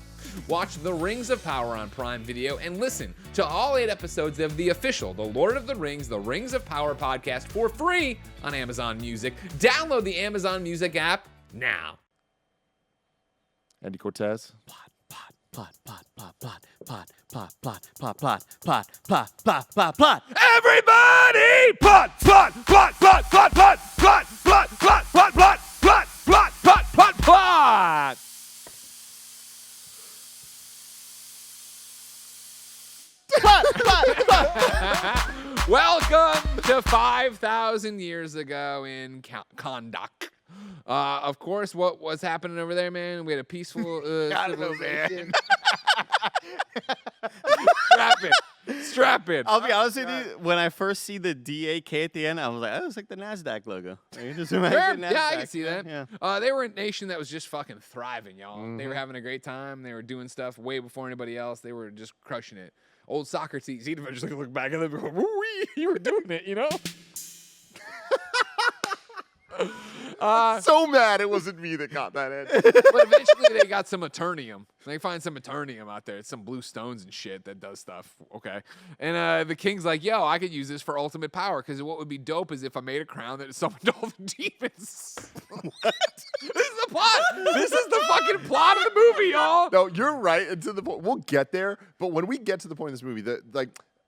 Watch The Rings of Power on Prime Video and listen to all 8 episodes of the official The Lord of the Rings, The Rings of Power podcast for free on Amazon Music. Download the Amazon Music app now. Andy Cortez. Plot. Everybody! Plot! Welcome to 5,000 years ago in Kondak. Of course, what was happening over there, man? We had a peaceful civilization. Strap in. I'll be honest with you. When I first see the DAK at the end, I was like, "Oh, it's like the Nasdaq logo." Like, just imagine Yeah, I NASDAQ. can see that. Yeah. They were a nation that was just fucking thriving, y'all. They were having a great time. They were doing stuff way before anybody else. They were just crushing it. Old Socrates, he'd just look back at them and go, "Woo-wee, you were doing it," you know? So mad it wasn't me that got that in. But eventually they got some Eternium. They find some Eternium out there. It's some blue stones and shit that does stuff. Okay. And the king's like, yo, I could use this for ultimate power because what would be dope is if I made a crown that summoned all the demons. What? This is the plot. This is the fucking plot of the movie, y'all. No, you're right. And to the point, we'll get there. But when we get to the point in this movie,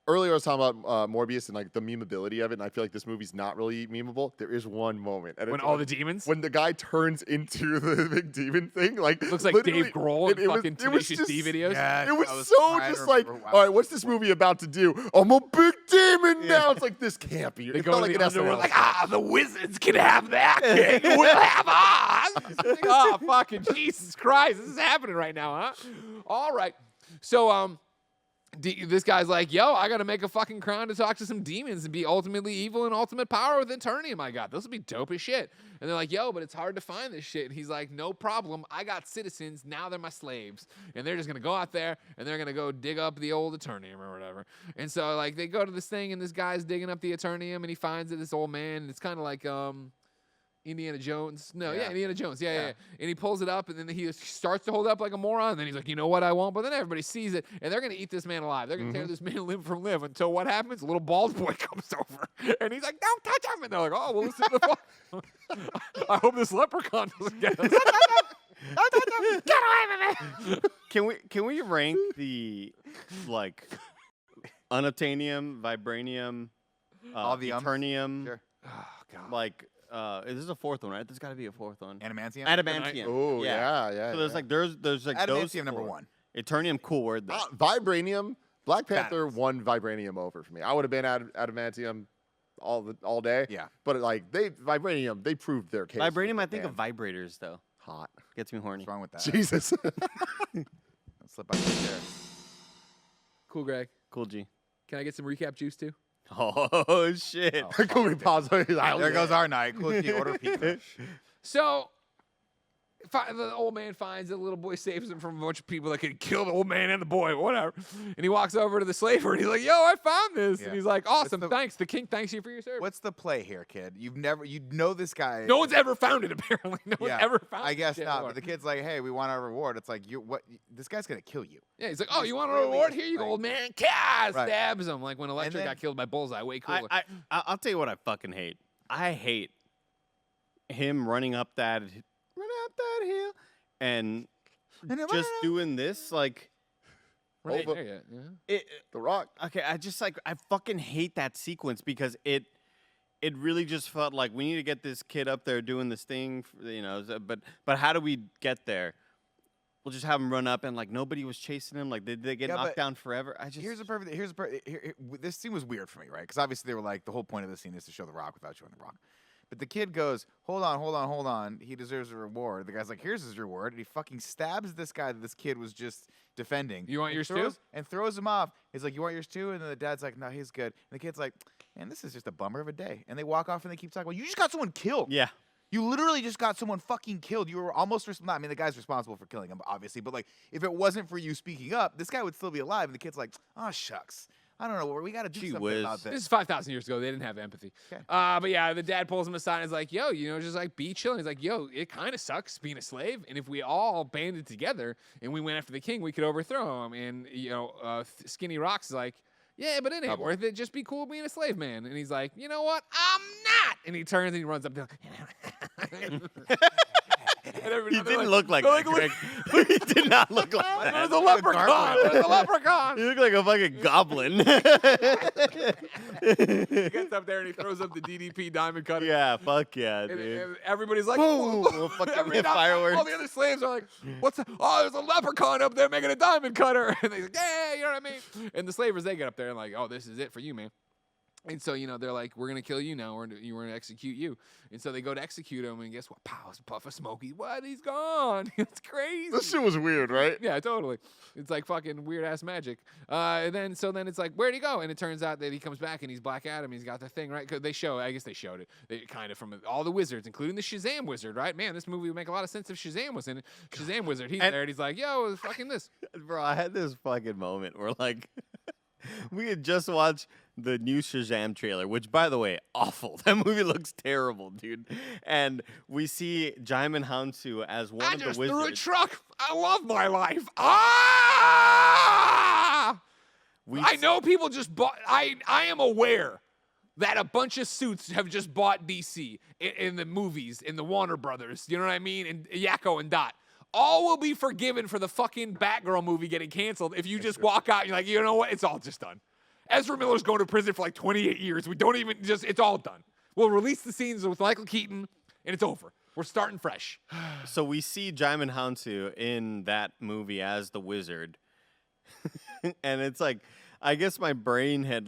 earlier I was talking about Morbius and like the memeability of it, and I feel like this movie's not really memeable. There is one moment when all the demons, when the guy turns into the big demon thing, like looks like Dave Grohl in fucking Tenacious D videos. Yes, it was so just like, all right, what's this movie about to do? I'm a big demon now. It's like, this can't be. They It go felt to like the an underworld, SNL. like, the wizards can have that. King. We'll have ours. Like, oh, fucking Jesus Christ. This is happening right now, huh? All right. So, this guy's like, yo, I got to make a fucking crown to talk to some demons and be ultimately evil and ultimate power with Eternium I got. This will be dope as shit. And they're like, yo, but it's hard to find this shit. And he's like, no problem. I got citizens. Now they're my slaves. And they're just going to go out there and they're going to go dig up the old Eternium or whatever. And so, like, they go to this thing and this guy's digging up the Eternium and he finds this old man. And it's kind of like, Indiana Jones. No, yeah, Indiana Jones. Yeah. And he pulls it up, and then he starts to hold it up like a moron. And then he's like, you know what I want? But then everybody sees it, and they're going to eat this man alive. They're going to tear this man limb from limb until what happens? A little bald boy comes over, and he's like, don't touch him. And they're like, oh, well, listen to the fuck. I hope this leprechaun doesn't get us. Get away from me. Can we rank the, like, unobtainium, vibranium, all the Eternium? Sure. Oh, God. Like, this is a fourth one, right? There's got to be a fourth one. Adamantium. Adamantium. Oh, yeah. So there's like there's like those Adamantium number four. 1. Eternium, cool word though. Vibranium. Black Panther Badass. won Vibranium over for me. I would have been Adamantium all day. Yeah. But like Vibranium, they proved their case. Vibranium, I think Man, of vibrators though. hot. Gets me horny. What's wrong with that? Jesus. Let's slip out the chair. Cool, Greg. Cool G. Can I get some recap juice, too? Oh shit. Can we pause? There goes our night. Cookie order pizza. So, the old man finds it. The little boy saves him from a bunch of people that could kill the old man and the boy, whatever. And he walks over to the slaver and he's like, yo, I found this. Yeah. And he's like, awesome, the- thanks. The king thanks you for your service. What's the play here, kid? You know this guy. No one's ever found it, apparently. No one's ever found it. I guess shit not. before. But the kid's like, hey, we want our reward. It's like, this guy's going to kill you. Yeah, he's like, oh, you want a really reward? Here you go, like- old man. Kah! Right. Stabs him. Like when Electra then- got killed by Bullseye. Way cooler. I'll tell you what I fucking hate. I hate him running up that that hill, and just doing this, like, Right, Over. there you go, yeah. The Rock. okay, I fucking hate that sequence because it really just felt like we need to get this kid up there doing this thing, but how do we get there? We'll just have him run up and like nobody was chasing him. Like did they get knocked down forever? This scene was weird for me, right? Because obviously they were like, the whole point of the scene is to show The Rock without showing The Rock. But the kid goes, hold on. He deserves a reward. The guy's like, here's his reward. And he fucking stabs this guy that this kid was just defending. You want yours too? And throws him off. He's like, you want yours too? And then the dad's like, no, he's good. And the kid's like, man, this is just a bummer of a day. And they walk off and they keep talking, well, you just got someone killed. Yeah. You literally just got someone fucking killed. You were almost I mean, the guy's responsible for killing him, obviously. But like, if it wasn't for you speaking up, this guy would still be alive. And the kid's like, oh, shucks. I don't know. We got to do something about this. This is 5,000 years ago. They didn't have empathy. Okay. But yeah, the dad pulls him aside and is like, yo, just like be chilling. He's like, yo, it kind of sucks being a slave. And if we all banded together and we went after the king, we could overthrow him. And, Skinny Rock's like, yeah, but it ain't worth it. Just be cool being a slave man. And he's like, you know what? I'm not. And he turns and he runs up to He didn't look like that, Greg. He did not look like that. There's a leprechaun. There's a leprechaun. He looked like a fucking goblin. He gets up there and he throws up the DDP diamond cutter. Yeah, fuck yeah, And dude. everybody's like, Boom. whoa. We'll fucking Every hit now- fireworks. All the other slaves are like, what's that? Oh, there's a leprechaun up there making a diamond cutter. And they're like, yeah, you know what I mean? And the slavers, they get up there and like, oh, this is it for you, man. And so, they're like, we're going to kill you now. We're going to execute you. And so they go to execute him. And guess what? Pow, it's a puff of smoke. What? He's gone. It's crazy. This shit was weird, right? Yeah, totally. It's like fucking weird ass magic. And then it's like, where'd he go? And it turns out that he comes back and he's Black Adam. He's got the thing, right? Because I guess they showed it. They kind of from all the wizards, including the Shazam wizard, right? Man, this movie would make a lot of sense if Shazam was in it. Shazam wizard, he's there and he's like, yo, fucking this. Bro, I had this fucking moment where like we had just watched the new Shazam trailer, which, by the way, awful. That movie looks terrible, dude. And we see Jaimin Hansu as one of the wizards. Threw a truck. I love my life. Ah! I know people just bought. I am aware that a bunch of suits have just bought DC in the movies, in the Warner Brothers. You know what I mean? And Yakko and Dot. All will be forgiven for the fucking Batgirl movie getting canceled if you just walk out and you're like, you know what? It's all just done. Ezra Miller's going to prison for like 28 years. We don't even it's all done. We'll release the scenes with Michael Keaton and it's over. We're starting fresh. So we see Jaimin Hansu in that movie as the wizard. And it's like, I guess my brain had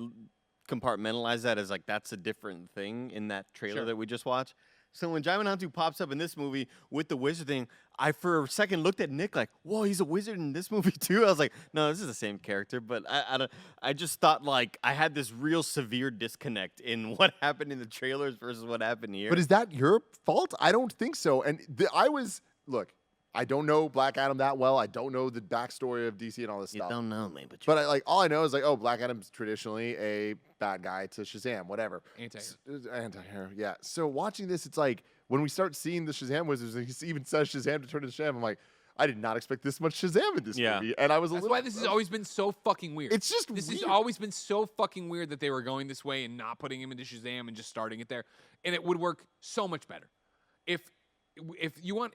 compartmentalized that as like, that's a different thing in that trailer that we just watched. So when Jaimin Hansu pops up in this movie with the wizard thing, I for a second looked at Nick like, whoa, he's a wizard in this movie too? I was like, no, this is the same character. But I just thought like I had this real severe disconnect in what happened in the trailers versus what happened here. But is that your fault? I don't think so. And look, I don't know Black Adam that well. I don't know the backstory of DC and all this you stuff. don't know me, but all I know is like, oh, Black Adam's traditionally a bad guy to Shazam, whatever. Anti-hero, yeah. So watching this, it's like when we start seeing the Shazam wizards, and he even says Shazam to turn to Shazam, I'm like, I did not expect this much Shazam in this movie. And I was That's why this has always been so fucking weird. It's just This weird. has always been so fucking weird that they were going this way and not putting him into Shazam and just starting it there. And it would work so much better. If you want...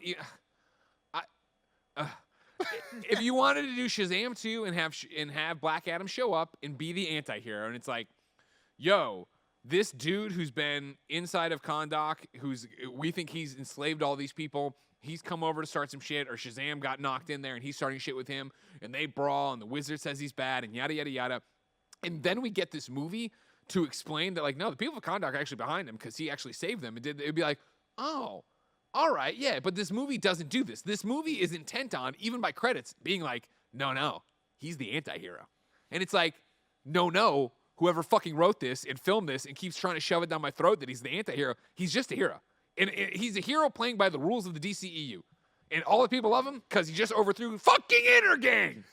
if you wanted to do Shazam 2 and have Black Adam show up and be the anti-hero, and it's like, yo, this dude who's been inside of Kahndaq, we think he's enslaved all these people, he's come over to start some shit, or Shazam got knocked in there and he's starting shit with him, and they brawl, and the wizard says he's bad, and yada, yada, yada. And then we get this movie to explain that, like, no, the people of Kahndaq are actually behind him because he actually saved them. It'd be like, oh, all right, yeah, but this movie doesn't do this. This movie is intent on, even by credits, being like, no, he's the anti-hero. And it's like, no, whoever fucking wrote this and filmed this and keeps trying to shove it down my throat that he's the anti-hero, he's just a hero. And he's a hero playing by the rules of the DCEU. And all the people love him because he just overthrew fucking Intergang.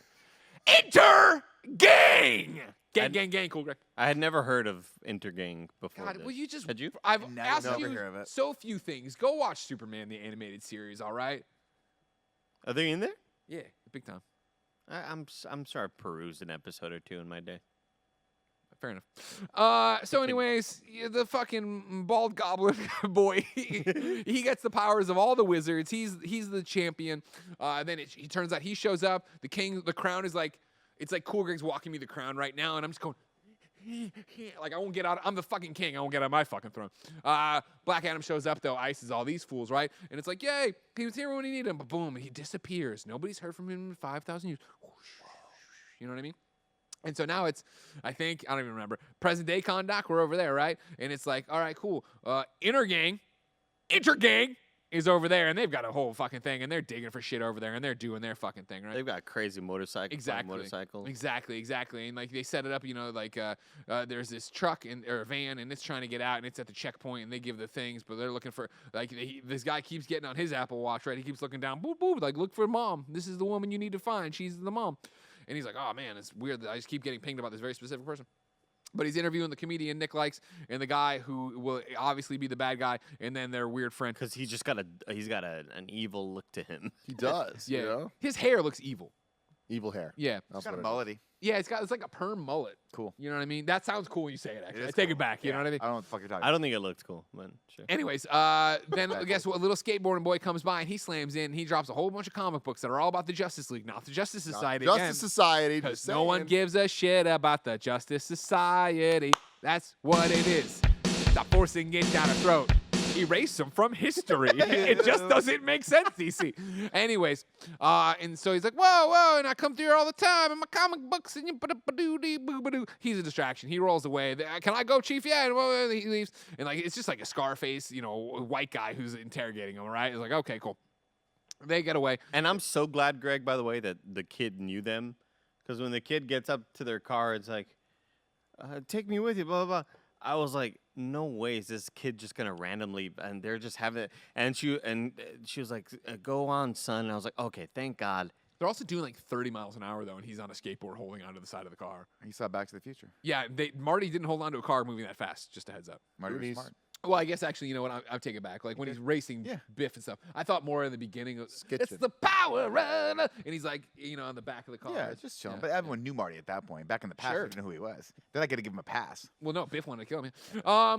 Intergang! Gang, cool, Greg. I had never heard of Intergang before. God, this. will you just... Had you? I've Never asked heard you of it. so few things. Go watch Superman, the animated series, all right? Are they in there? Yeah, big time. I'm sure I perused an episode or two in my day. fair enough. So, anyways, the fucking bald goblin boy, he gets the powers of all the wizards. He's the champion. Then he turns out he shows up. The crown is like, it's like Cool Greg's walking me the crown right now, and I'm just going. Like I won't get out. I'm the fucking king. I won't get out of my fucking throne. Black Adam shows up though, ices all these fools, right? And it's like, yay, he was here when he needed him, but boom, he disappears. Nobody's heard from him in 5,000 years. You know what I mean? And so now it's, I don't even remember. Present day Kondak, we're over there, right? And it's like, all right, cool. Intergang is over there, and they've got a whole fucking thing, and they're digging for shit over there, and they're doing their fucking thing, right? They've got crazy motorcycles. Exactly. And like they set it up, like there's this truck or a van, and it's trying to get out, and it's at the checkpoint, and they give the things, but they're looking for this guy keeps getting on his Apple Watch, right? He keeps looking down, boop boop, like look for mom. This is the woman you need to find. She's the mom. And he's like, oh man, it's weird that I just keep getting pinged about this very specific person. But he's interviewing the comedian Nick likes and the guy who will obviously be the bad guy, and then their weird friend. Because he's got an evil look to him. He does. Yeah, You know? his hair looks evil. Evil hair. Yeah, That's Kind what of it is. mullety. yeah, it's like a perm mullet. Cool. You know what I mean? That sounds cool when you say it. Actually, It I is take cool. it back. You know what I mean? I don't know what the fuck you're talking I don't think it looked cool, but sure. Anyways, then guess what? A little skateboarding boy comes by and he slams in. He drops a whole bunch of comic books that are all about the Justice League, not the Justice Society. Justice Society. Because just no one saying. gives a shit about the Justice Society. That's what it is. Stop forcing it down our throat. Erase them from history. It just doesn't make sense, DC. Anyways, and so he's like, whoa, and I come through here all the time, and my comic books, and you he's a distraction. He rolls away. Can I go, Chief? Yeah, and he leaves. And like it's just like a Scarface, white guy who's interrogating him, right? It's like, okay, cool. They get away. And I'm so glad, Greg, by the way, that the kid knew them. Because when the kid gets up to their car, it's like, take me with you, blah, blah, blah. I was like, no way is this kid just going to randomly, and they're just having it. And she was like, go on, son. And I was like, okay, thank God. They're also doing like 30 miles an hour, though, and he's on a skateboard holding onto the side of the car. He saw Back to the Future. Yeah, Marty didn't hold onto a car moving that fast, just a heads up. Marty was Goonies. smart. Well, I guess actually, you know what? I'll take it back. Like when he's racing Yeah. Biff and stuff, I thought more in the beginning. It's Skitching. the power runner, and he's like, on the back of the car. Yeah, just chilling. Yeah. But everyone knew Marty at that point. Back in the past, Sure. they didn't know who he was. They're not going to give him a pass. Well, no, Biff wanted to kill him. Yeah.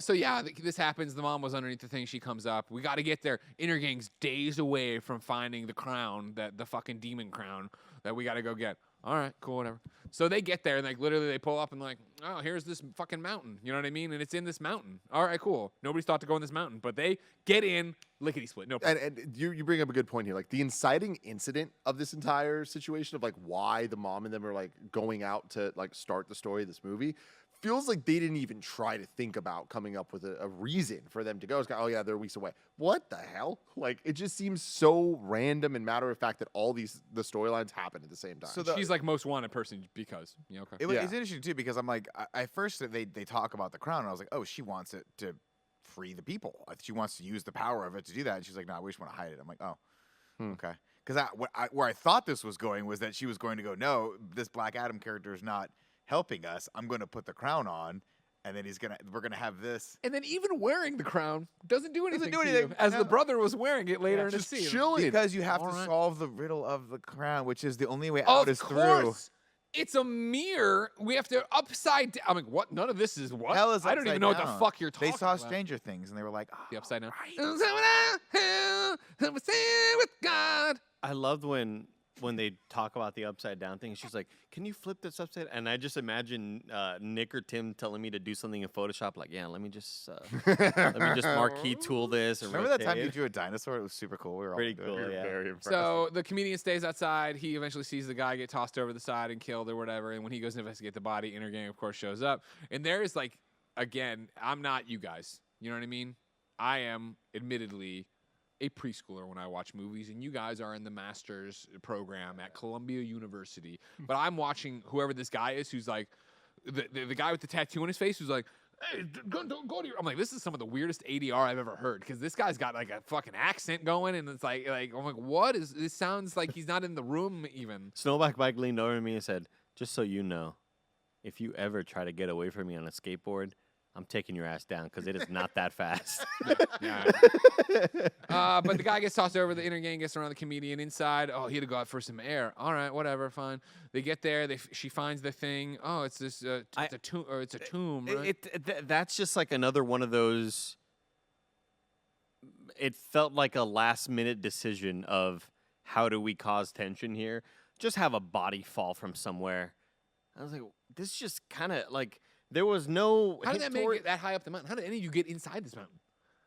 So yeah, this happens. The mom was underneath the thing. She comes up. We got to get there. Intergang's days away from finding the crown, the fucking demon crown that we got to go get. All right, cool, whatever. So they get there and like literally they pull up and like, oh, here's this fucking mountain. You know what I mean? And it's in this mountain. All right, cool. Nobody's thought to go in this mountain, but they get in lickety split. No problem. And you bring up a good point here. Like the inciting incident of this entire situation of like why the mom and them are like going out to like start the story of this movie feels like they didn't even try to think about coming up with a reason for them to go. It's like, oh yeah, they're weeks away. What the hell? Like it just seems so random and matter of fact that all the storylines happen at the same time. So She's like most wanted person because, okay. It's interesting too because I'm like, at first they talk about the crown and I was like, oh, she wants it to free the people. She wants to use the power of it to do that. And she's like, no, we just want to hide it. I'm like, oh, okay. Because where I thought this was going was that she was going to go, no, this Black Adam character is not helping us. I'm going to put the crown on, and then we're gonna have this. And then even wearing the crown doesn't do anything. do to anything, you, as no. the brother was wearing it later in the just scene. chilling. Because you have to All right. solve the riddle of the crown, which is the only way out Of is through. course. It's a mirror. We have to upside down. I mean, what? None of this is what? Hell is I don't even know what the upside fuck you're talking They saw about. Stranger Things, and they were like, oh, The upside down. right. With God. I loved when they talk about the upside down thing. She's like, "Can you flip this upside?" And I just imagine Nick or Tim telling me to do something in Photoshop. Like, yeah, let me just marquee tool this. And Remember that time rotate you it." drew a dinosaur? It was super cool. We were all Pretty doing it. cool, yeah. Very impressive. So the comedian stays outside. He eventually sees the guy get tossed over the side and killed or whatever. And when he goes to investigate the body, Intergang, of course, shows up. And there is like, again, I'm not you guys. You know what I mean? I am admittedly a preschooler when I watch movies, and you guys are in the master's program at Columbia University. But I'm watching whoever this guy is, who's like the guy with the tattoo on his face, who's like, "Hey, don't go to your." I'm like, this is some of the weirdest ADR I've ever heard because this guy's got like a fucking accent going, and it's like I'm like, what is this? Sounds like he's not in the room even. Snowback Mike leaned over to me and said, "Just so you know, if you ever try to get away from me on a skateboard, I'm taking your ass down because it is not that fast. But the guy gets tossed over. The inner gang gets around the comedian inside. Oh, he had to go out for some air. All right, whatever, fine. They get there. She finds the thing. Oh, it's this. It's a tomb. Or it's a tomb. Right? That's just like another one of those. It felt like a last-minute decision of how do we cause tension here? Just have a body fall from somewhere. I was like, this just kind of like there was no. How did that make it that high up the mountain? How did any of you get inside this mountain?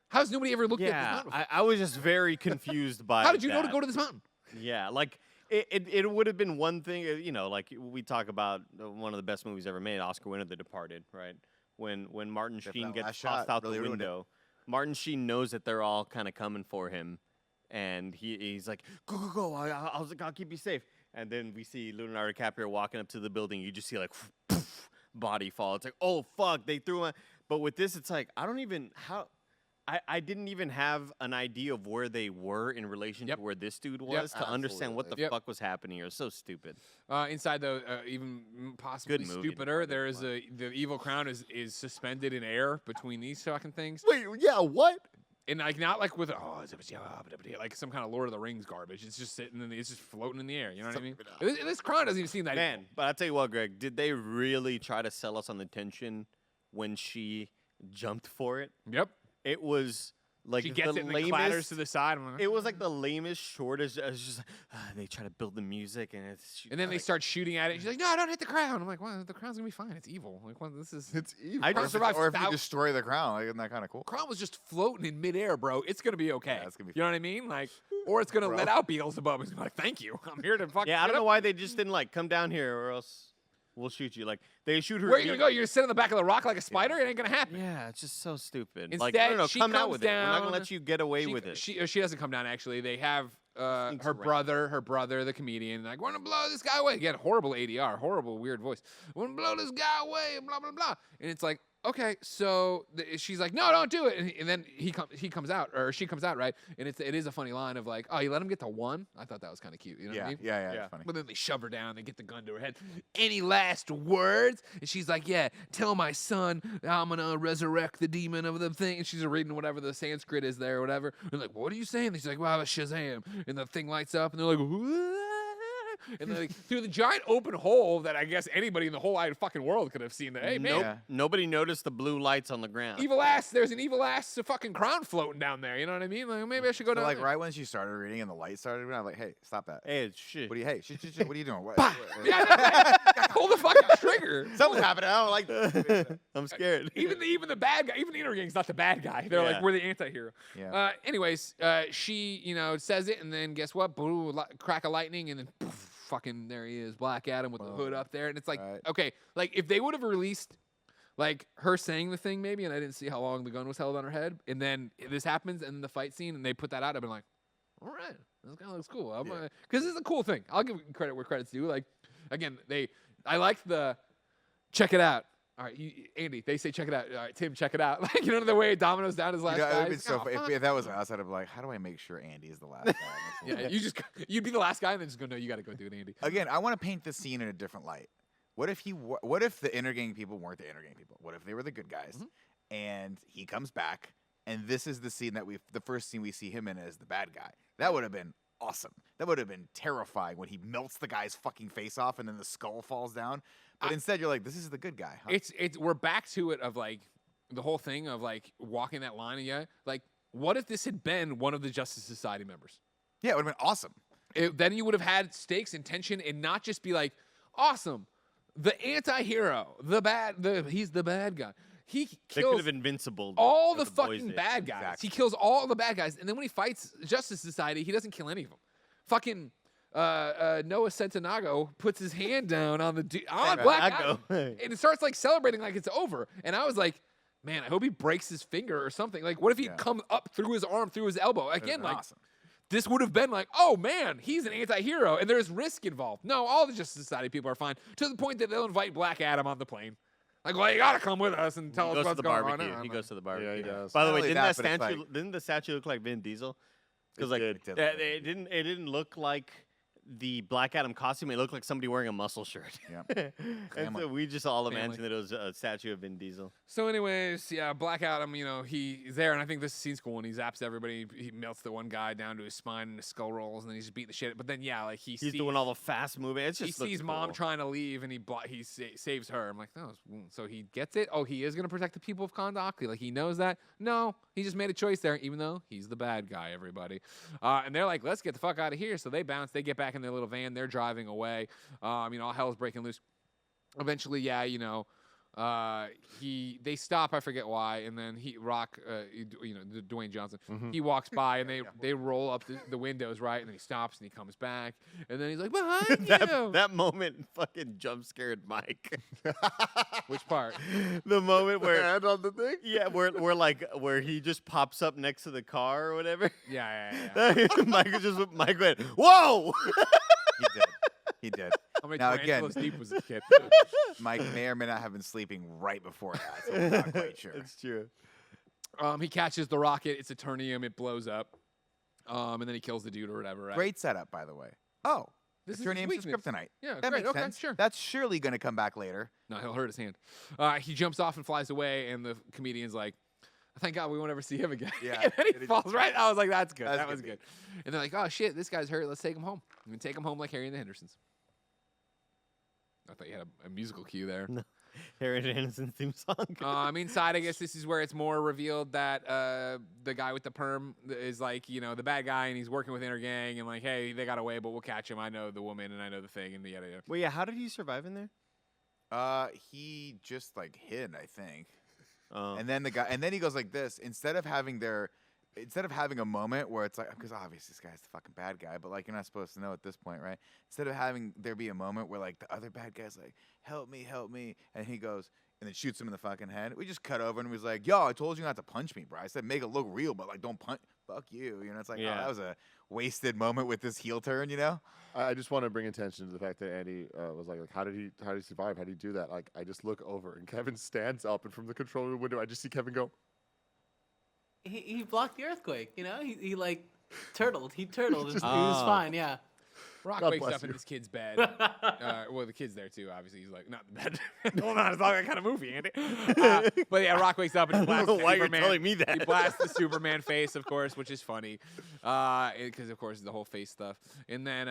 How has nobody ever looked at this mountain before? I was just very confused by. How did you know that. to go to this mountain? Yeah, like it would have been one thing, like we talk about one of the best movies ever made, Oscar winner, The Departed, right? When Martin Sheen gets tossed out the window, Martin Sheen knows that they're all kind of coming for him, and he's like, go, I'll keep you safe. And then we see Leonardo DiCaprio walking up to the building. You just see like poof, body fall. It's like, oh fuck, they threw him. But with this, it's like I didn't even have an idea of where they were in relation to where this dude was to understand what the fuck was happening here. It was so stupid. Inside, though, even possibly stupider, there is the evil crown is suspended in air between these fucking things. Wait, yeah, what? And like not like with like some kind of Lord of the Rings garbage. It's just sitting it's just floating in the air. You know what I mean? This crown doesn't even seem that. Man, but I'll tell you what, Greg, did they really try to sell us on the tension when she jumped for it? Yep. It was like she gets the it and lamest, clatters to the side. Like, it was like the lamest, shortest. It's just they try to build the music and then they start shooting at it. She's like, "No, don't hit the crown." I'm like, "Well, the crown's gonna be fine. It's evil. Like, well, it's evil." Or if you destroy the crown, like, isn't that kind of cool? Crown was just floating in midair, bro. It's gonna be okay. Yeah, it's gonna be. You know what I mean? Like, or it's gonna let out Beelzebub and be like, "Thank you, I'm here to fuck." Yeah, I don't know why they just didn't like come down here or else we'll shoot you. Like they shoot her. Where are you gonna go? You're gonna sit on the back of the rock like a spider? It ain't gonna happen. Yeah, it's just so stupid. Instead, like, I don't know, she come out comes with it. We're not down. gonna let you get away with it. She doesn't come down. Actually, they have her brother, the comedian, like, "We're gonna blow this guy away." Again, horrible ADR, horrible weird voice. "We're gonna blow this guy away," blah blah blah. And it's like, okay, so she's like, "No, don't do it." And then he comes out, or she comes out, right? And it is a funny line of like, "Oh, you let him get to one." I thought that was kind of cute. You know what I mean? Yeah, it's funny. But then they shove her down. They get the gun to her head. "Any last words?" And she's like, "Yeah, tell my son I'm gonna resurrect the demon of the thing." And she's reading whatever the Sanskrit is there or whatever. And like, "What are you saying?" And she's like, "Wow, Shazam!" And the thing lights up, and they're like, "Whoa." And then, like, through the giant open hole that I guess anybody in the whole wide fucking world could have seen. That, hey, man, Nobody noticed the blue lights on the ground. there's an evil ass fucking crown floating down there. You know what I mean? Like, maybe I should go down like there. right when she started reading and the light started, I was like, "Hey, stop that! Hey, shit. What are you doing? What? Hold the fucking trigger. Something's happening. I don't like this." I'm scared. Even the bad guy, even the inner gang's not the bad guy. They're like, we're the anti-hero. Yeah. Anyways, she, says it, and then guess what? Boom, crack of lightning, and then poof, fucking there he is, Black Adam with the hood up there. And it's like, okay, like if they would have released like her saying the thing maybe, and I didn't see how long the gun was held on her head, and then this happens, and the fight scene, and they put that out, I've been like, all right, this kind of looks cool. Because it's a cool thing. I'll give credit where credit's due. Like, again, I liked the check it out. All right, Andy, they say check it out. All right, Tim, check it out. Like, the way Domino's down his last guy. It would have been so funny. If that was us, I'd have been like, how do I make sure Andy is the last guy? Yeah, you'd be the last guy and then just go, no, you got to go do it, Andy. Again, I want to paint the scene in a different light. What if the inner gang people weren't the inner gang people? What if they were the good guys? Mm-hmm. And he comes back, and this is the scene the first scene we see him in as the bad guy. That would have been awesome. That would have been terrifying when he melts the guy's fucking face off and then the skull falls down. But instead, you're like, this is the good guy. Huh? We're back to it of like the whole thing of like walking that line. And like, what if this had been one of the Justice Society members? Yeah, it would have been awesome. Then you would have had stakes and tension, and not just be like, awesome, the anti-hero, he's the bad guy. He kills they could have invincible all the fucking bad guys. Exactly. He kills all the bad guys, and then when he fights Justice Society, he doesn't kill any of them. Fucking Noah Centinago puts his hand down on Black Adam, and it starts like celebrating like it's over. And I was like, man, I hope he breaks his finger or something. Like, what if he'd come up through his arm, through his elbow? Again, like, awesome. This would have been like, oh man, he's an anti-hero, and there's risk involved. No, all the Justice Society people are fine, to the point that they'll invite Black Adam on the plane. Like, well, you gotta come with us and tell us what's going on. He goes to the barbecue. Yeah, he does. By the way, Like, didn't the statue look like Vin Diesel? Because like did. it didn't look like the Black Adam costume, it looked like somebody wearing a muscle shirt. Yeah. And so we just all Family. imagined that it was a statue of Vin Diesel. So, anyways, yeah, Black Adam, he's there, and I think this scene's cool, and he zaps everybody. He melts the one guy down to his spine, and his skull rolls, and then he's just beating the shit. But then, yeah, like He's sees, doing all the fast moving. It just he sees mom trying to leave, and he saves her. I'm like, no, so he gets it. Oh, he is gonna protect the people of Kandaki. Like he knows that. No, he just made a choice there, even though he's the bad guy. Everybody, and they're like, let's get the fuck out of here. So they bounce. They get back in their little van. They're driving away. All hell's breaking loose. Eventually, yeah, they stop. I forget why, and then Dwayne Johnson. He walks by, and they roll up the windows, right, and then he stops, and he comes back, and then he's like, behind you. That moment fucking jump scared Mike. Which part? The moment where Hand on the thing. yeah, where he just pops up next to the car or whatever. Yeah. Mike went, whoa. He did. How many Now, tarantulas again- deep was this kid? Mike may or may not have been sleeping right before that, so we're not quite sure. It's true. He catches the rocket. It's Eternium. It blows up. And then he kills the dude or whatever. Right? Great setup, by the way. Oh, This is your his name's weakness. Kryptonite. Yeah, that great. makes Okay, sense. sure. That's surely going to come back later. No, he'll hurt his hand. He jumps off and flies away, and the comedian's like, thank God we won't ever see him again. Yeah. And then he falls right. I was like, that's good. That's That was good. good. And they're like, oh, shit, this guy's hurt. Let's take him home. And we take him home like Harry and the Hendersons. I thought you had a musical cue there. Harry Anderson's theme song. Inside, I guess this is where it's more revealed that the guy with the perm is like, the bad guy, and he's working with Inner Gang, and like, hey, they got away, but we'll catch him. I know the woman, and I know the thing, and yada yada. Well, yeah, how did he survive in there? He just like hid, I think. Oh. And then he goes like this. Instead of having a moment where it's like, because obviously this guy's the fucking bad guy, but like you're not supposed to know at this point, right? Instead of having there be a moment where like the other bad guy's like, help me, and he goes and then shoots him in the fucking head. We just cut over and was like, yo, I told you not to punch me, bro. I said make it look real, but like don't punch. Fuck you. It's like, Yeah. oh, that was a wasted moment with this heel turn, I just want to bring attention to the fact that Andy was like, how did he survive? How did he do that? Like, I just look over and Kevin stands up, and from the control room window, I just see Kevin go. He blocked the earthquake. He like turtled. He turtled. He was Ah. fine. Yeah. Rock God wakes bless up in you. this kid's bed. Well, the kid's there too, obviously. He's like, not in the bed. Hold on, it's not that kind of movie, Andy. But yeah, Rock wakes up and he blasts know why you're Superman. telling me that. He blasts the Superman face, of course, which is funny. Because, of course, the whole face stuff. And then,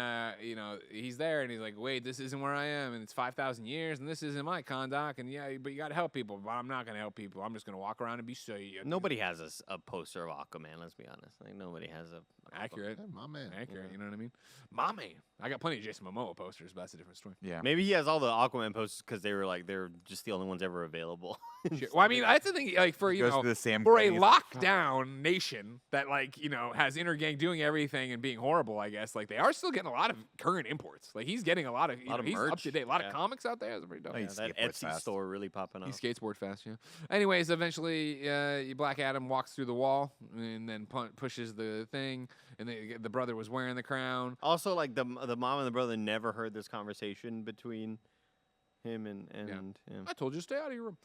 he's there and he's like, wait, this isn't where I am. And it's 5,000 years and this isn't my Kondak. And yeah, but you got to help people. But I'm not going to help people. I'm just going to walk around and be safe. Nobody has a poster of Aquaman. Let's be honest. Like nobody has a Accurate. Hey, my man. Accurate, you know what I mean? My man. I got plenty of Jason Momoa posters, but that's a different story. Yeah. Maybe he has all the Aquaman posters because they're just the only ones ever available. Sure. Well, I mean, that's the thing. Like for Goes to the Sam for a Green. lockdown nation that has Inner Gang doing everything and being horrible, I guess. Like they are still getting a lot of current imports. Like he's getting a lot of, Lot of he's merch. up to date. A lot Yeah. of comics out there. That's pretty dope. Oh, Yeah, He that skateboards Etsy fast. store really popping He off. skateboard fast, yeah. Anyways, eventually, Black Adam walks through the wall and then pushes the thing, and the brother was wearing the crown. Also, like the mom and the brother never heard this conversation between him and him. I told you to stay out of your room.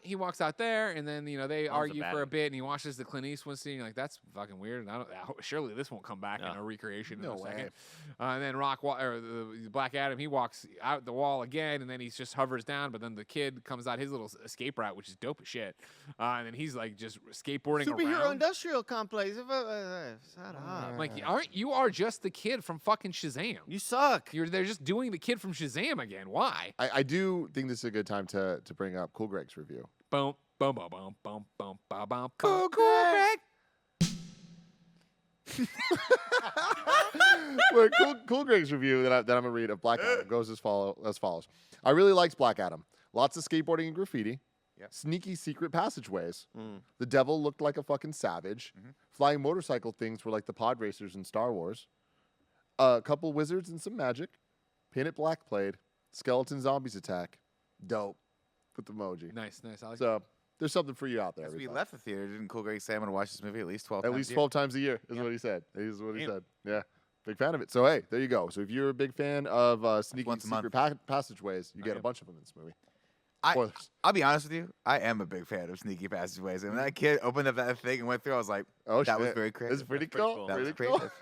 He walks out there, and then they argue for a baddie. bit, and he watches the Clint Eastwood scene. You're like, that's fucking weird. And surely this won't come back in No. a recreation No in a way. second. And then the Black Adam, he walks out the wall again, and then he just hovers down. But then the kid comes out his little escape route, which is dope as shit. And then he's like just skateboarding around. industrial complex. Shut up. Like, you are just the kid from fucking Shazam. You suck. They're just doing the kid from Shazam again. Why? I do think this is a good time to bring up Cool Greg's review. Boom, boom, boom, boom, boom, boom, boom, boom. Cool Greg. Well, cool Greg's review that I'm going to read of Black Adam goes as follows. I really liked Black Adam. Lots of skateboarding and graffiti. Yep. Sneaky secret passageways. The devil looked like a fucking savage. Flying motorcycle things were like the pod racers in Star Wars. A couple wizards and some magic. Painted black played. Skeleton zombies attack. Dope. Put the emoji. Nice. I like So there's something for you out there. As we everybody. left the theater, didn't Cool Greg say I'm going to watch this movie at least 12 At times least a year? 12 times a year is what he said. Is what he said. Yeah. Big fan of it. So, hey, there you go. So if you're a big fan of sneaky once a secret passageways, you get a am. bunch of them in this movie. I, Spoilers. I'll be honest with you. I am a big fan of sneaky passageways. And when that kid opened up that thing and went through, I was like, Oh, that was shit. very creative. It's pretty pretty cool. cool. That was Pretty cool. creative.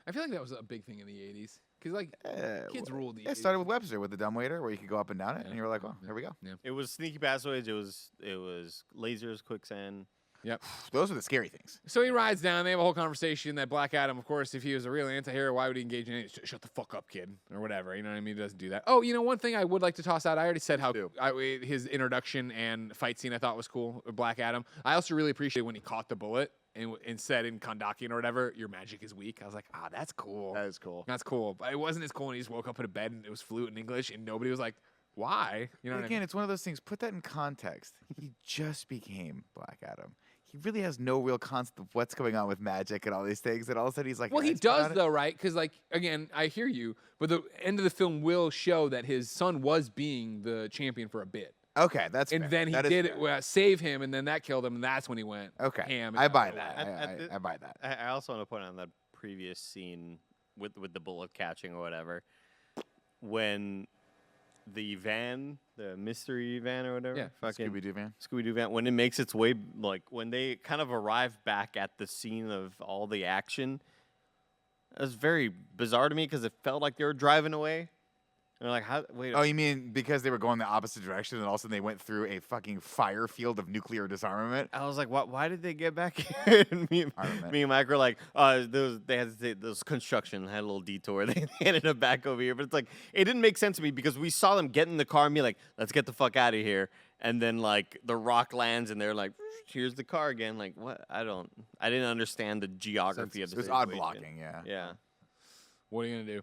I feel like that was a big thing in the 80s. Because, like, kids ruled the 80s. It started with Webster with the dumbwaiter where you could go up and down it, and you were like, well, here we go. Yeah. It was sneaky passageways. It was lasers, quicksand. Yep. Those are the scary things. So he rides down. They have a whole conversation that Black Adam, of course, if he was a real anti-hero, why would he engage in it? Shut the fuck up, kid, or whatever. You know what I mean? He doesn't do that. Oh, one thing I would like to toss out. I already said how his introduction and fight scene I thought was cool, Black Adam. I also really appreciate when he caught the bullet and said in Kondakian or whatever, your magic is weak. I was like, that's cool. That is cool. That's cool. But it wasn't as cool when he just woke up in a bed and it was fluent in English and nobody was like, why? You know what I Again, mean? it's one of those things. Put that in context. He just became Black Adam. He really has no real concept of what's going on with magic and all these things. And all of a sudden he's like, Well, he "Nice does, about it." though, right? Because, like, again, I hear you, but the end of the film will show that his son was being the champion for a bit. Okay, that's And fair. then he That is did fair. save him, and then that killed him, and that's when he went Okay, ham. I buy and that. I- I buy that. I also want to point out that previous scene with the bullet catching or whatever, when the van, the mystery van or whatever, Yeah, fucking Scooby-Doo van. Scooby-Doo van, when it makes its way, like when they kind of arrive back at the scene of all the action, it was very bizarre to me because it felt like they were driving away. And they're like, how? Wait. Oh, you mean because they were going the opposite direction and all of a sudden they went through a fucking fire field of nuclear disarmament? I was like, why did they get back here? And me and Mike were like, they had to say those construction had a little detour. They ended up back over here. But it's like, it didn't make sense to me because we saw them get in the car and be like, let's get the fuck out of here. And then like the rock lands and they're like, here's the car again. Like, what? I didn't understand the geography of the It was situation. odd blocking, yeah. Yeah. What are you going to do?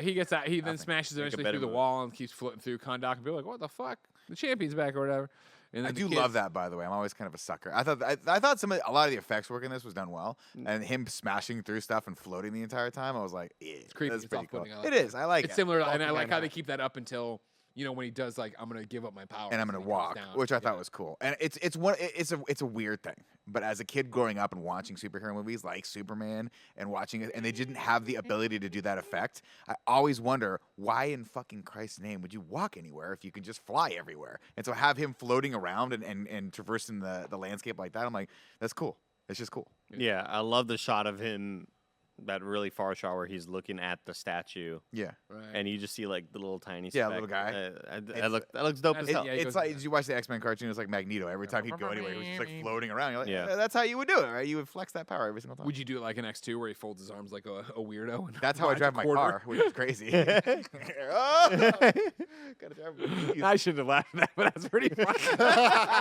He gets out. He then smashes eventually better through the move. wall and keeps floating through Kondak and people are like, what the fuck? The champion's back or whatever. And I then the do kids- love that, by the way. I'm always kind of a sucker. I thought a lot of the effects work in this was done well, and him smashing through stuff and floating the entire time, I was like, it's creepy. That's It's pretty cool. off-putting. I like It that. is. I like it. It's similar, All and I like together. how they keep that up until when he does like, I'm gonna give up my power and I'm gonna walk, which I thought was cool. And it's a weird thing. But as a kid growing up and watching superhero movies like Superman and watching it, and they didn't have the ability to do that effect, I always wonder why in fucking Christ's name would you walk anywhere if you could just fly everywhere? And so have him floating around and traversing the landscape like that, I'm like, that's cool. It's just cool. Yeah, I love the shot of him, that really far shot where he's looking at the statue. Yeah. Right. And you just see like the little tiny Yeah, speck. little guy. That looks dope as That's- hell. yeah, he It's goes like, like did you watch the X-Men cartoon? It's like Magneto. Every time he'd go anywhere, he was just like floating around. You're like, Yeah. that's how you would do it, right? You would flex that power every single time. Would you do it like an X2 where he folds his arms like a weirdo? And That's how I rides a drive my quarter? car, which is crazy. Oh! Gotta drive with I shouldn't have laughed at that, but that's pretty funny.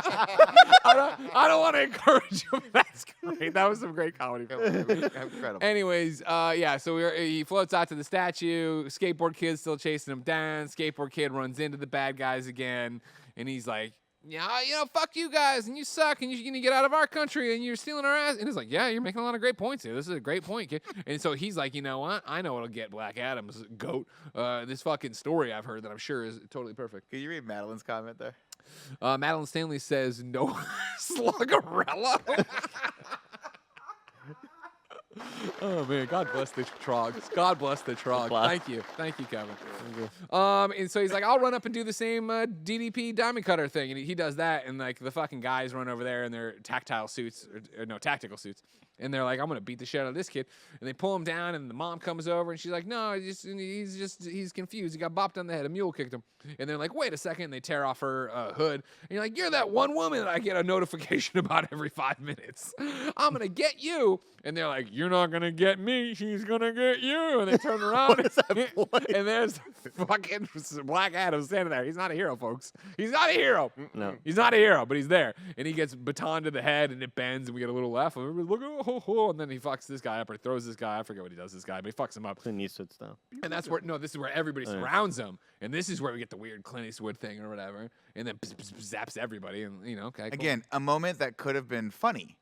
I don't want to encourage you, but that's great. That was some great comedy. Incredible. Anyways, so he floats out to the statue. Skateboard kid's still chasing him down. Skateboard kid runs into the bad guys again, and he's like, yeah, fuck you guys, and you suck, and you're gonna get out of our country, and you're stealing our ass. And he's like, yeah, you're making a lot of great points here. This is a great point, kid. And so he's like, you know what? I know what'll get Black Adam's goat. This fucking story I've heard that I'm sure is totally perfect. Can you read Madeline's comment there? Madeline Stanley says, no sluggerella. Oh man, God bless the Trogs. God bless the Trogs. Thank you, Kevin. And so he's like, I'll run up and do the same DDP diamond cutter thing, and he does that, and like the fucking guys run over there in their tactile suits, or no, tactical suits, and they're like, I'm gonna beat the shit out of this kid, and they pull him down, and the mom comes over, and she's like, no, he's confused. He got bopped on the head. A mule kicked him, and they're like, wait a second, and they tear off her hood, and you're like, you're that one woman that I get a notification about every 5 minutes. I'm gonna get you, and they're like, you're not gonna get me. She's gonna get you, and they turn around, and there's fucking Black Adam standing there. He's not a hero, folks. He's not a hero. No. He's not a hero, but he's there. And he gets baton to the head, and it bends, and we get a little laugh. And look, and then he fucks this guy up, or he throws this guy. I forget what he does to this guy, but he fucks him up. Clint Eastwood style. And that's where, this is where everybody surrounds him. And this is where we get the weird Clint Eastwood thing or whatever. And then zaps everybody. And, okay, cool. Again, a moment that could have been funny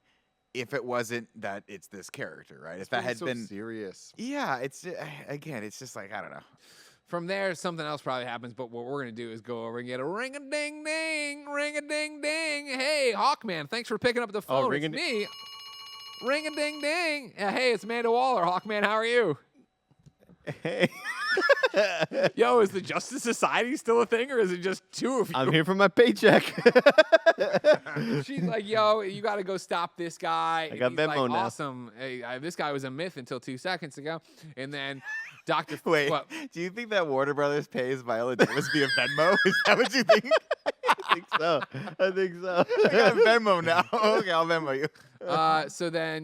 if it wasn't that it's this character, right? If that had so been serious. Yeah, it's again, it's just like, I don't know. From there, something else probably happens, but what we're going to do is go over and get a ring-a-ding-ding, ring-a-ding-ding. Hey, Hawkman, thanks for picking up the phone. It's me. Ring-a-ding-ding. Hey, it's Amanda Waller. Hawkman, how are you? Hey. Yo, is the Justice Society still a thing, or is it just two of you? I'm here for my paycheck. She's like, yo, you got to go stop this guy. I got And he's Venmo like, now. awesome. Hey, this guy was a myth until 2 seconds ago. And then Dr. Wait, What? do you think that Warner Brothers pays Viola Davis via Venmo? Is that what you think? I think so. I think so. I got Venmo now. Okay, I'll Venmo you. So then,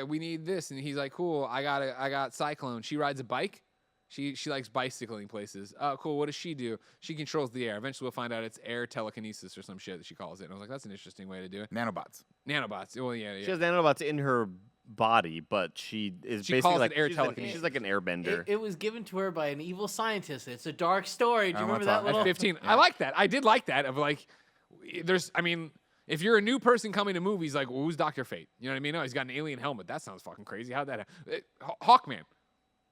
we need this, and he's like, "Cool, I got Cyclone. She rides a bike. She likes bicycling places. Oh, cool. What does she do? She controls the air. Eventually, we'll find out it's air telekinesis or some shit that she calls it. And I was like, that's an interesting way to do it. Nanobots. Nanobots. Well, yeah. She has nanobots in her body, but she is She basically calls it like air she's, telekinesis. she's like an airbender. It was given to her by an evil scientist. It's a dark story. Do you I remember wanna that talk- little? At 15, I like that. I did like that. Of like, if you're a new person coming to movies, like, well, who's Dr. Fate? You know what I mean? Oh, he's got an alien helmet. That sounds fucking crazy. How'd that happen? Hawkman.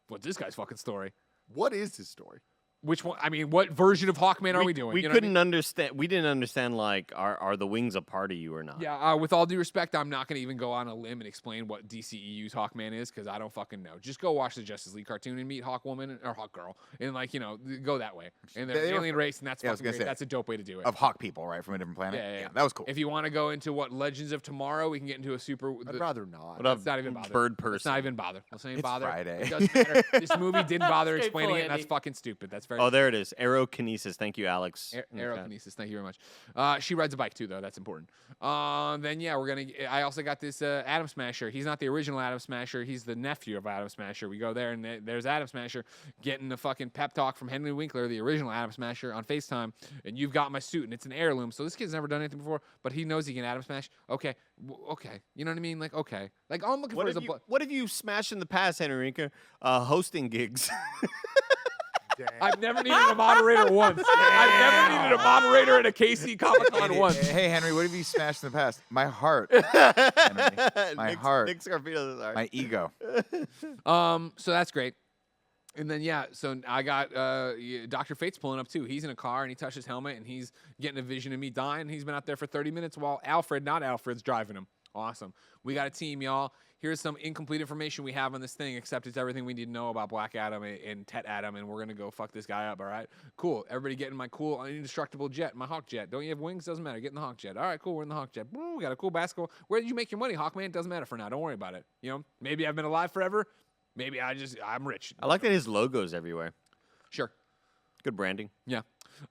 What's this guy's fucking story? What is his story? Which one? I mean, what version of Hawkman are we doing? We You know what I couldn't mean? understand. We didn't understand like are the wings a part of you or not? Yeah, with all due respect, I'm not going to even go on a limb and explain what DCEU's Hawkman is because I don't fucking know. Just go watch the Justice League cartoon and meet Hawkwoman or Hawkgirl and go that way. And they're They an were- alien race, and that's Yeah, I was fucking gonna great. say, That's a dope way to do it. Of Hawk people, right? From a different planet? Yeah. That was cool. If you want to go into what Legends of Tomorrow, we can get into a super. I'd rather not. What up, Let's not even bother. bird Let's person? not even bother. Let's not even It's bother. Friday. It doesn't matter. This movie didn't bother explaining it, and that's Straightforward, fucking stupid. That's very Oh, there it is. Aerokinesis. Thank you, Alex. Aerokinesis. Thank you very much. She rides a bike too, though. That's important. Then yeah, I also got this Atom Smasher. He's not the original Atom Smasher. He's the nephew of Atom Smasher. We go there, and there's Atom Smasher getting a fucking pep talk from Henry Winkler, the original Atom Smasher, on FaceTime. And you've got my suit, and it's an heirloom. So this kid's never done anything before, but he knows he can Atom Smash. Okay, okay. You know what I mean? Like, okay. Like all I'm looking for is What have you smashed in the past, Henrica? Hosting gigs. I've never needed a moderator once. I've never needed a moderator at a KC Comic Con once. Hey, Henry, what have you smashed in the past? My heart. Henry. My heart. Nick Scarpino's heart. My ego. So that's great. And then so I got Dr. Fate's pulling up too. He's in a car and he touched his helmet and he's getting a vision of me dying. He's been out there for 30 minutes while not Alfred's driving him. Awesome. We got a team, y'all. Here's some incomplete information we have on this thing, except it's everything we need to know about Black Adam and Tet Adam, and we're gonna go fuck this guy up. All right, cool. Everybody get in my cool, indestructible jet, my Hawk jet. Don't you have wings? Doesn't matter. Get in the Hawk jet. All right, cool. We're in the Hawk jet. Woo, we got a cool basketball. Where did you make your money, Hawkman? Doesn't matter for now. Don't worry about it. You know, maybe I've been alive forever. Maybe I'm rich. I like that his logo's everywhere. Sure. Good branding. Yeah.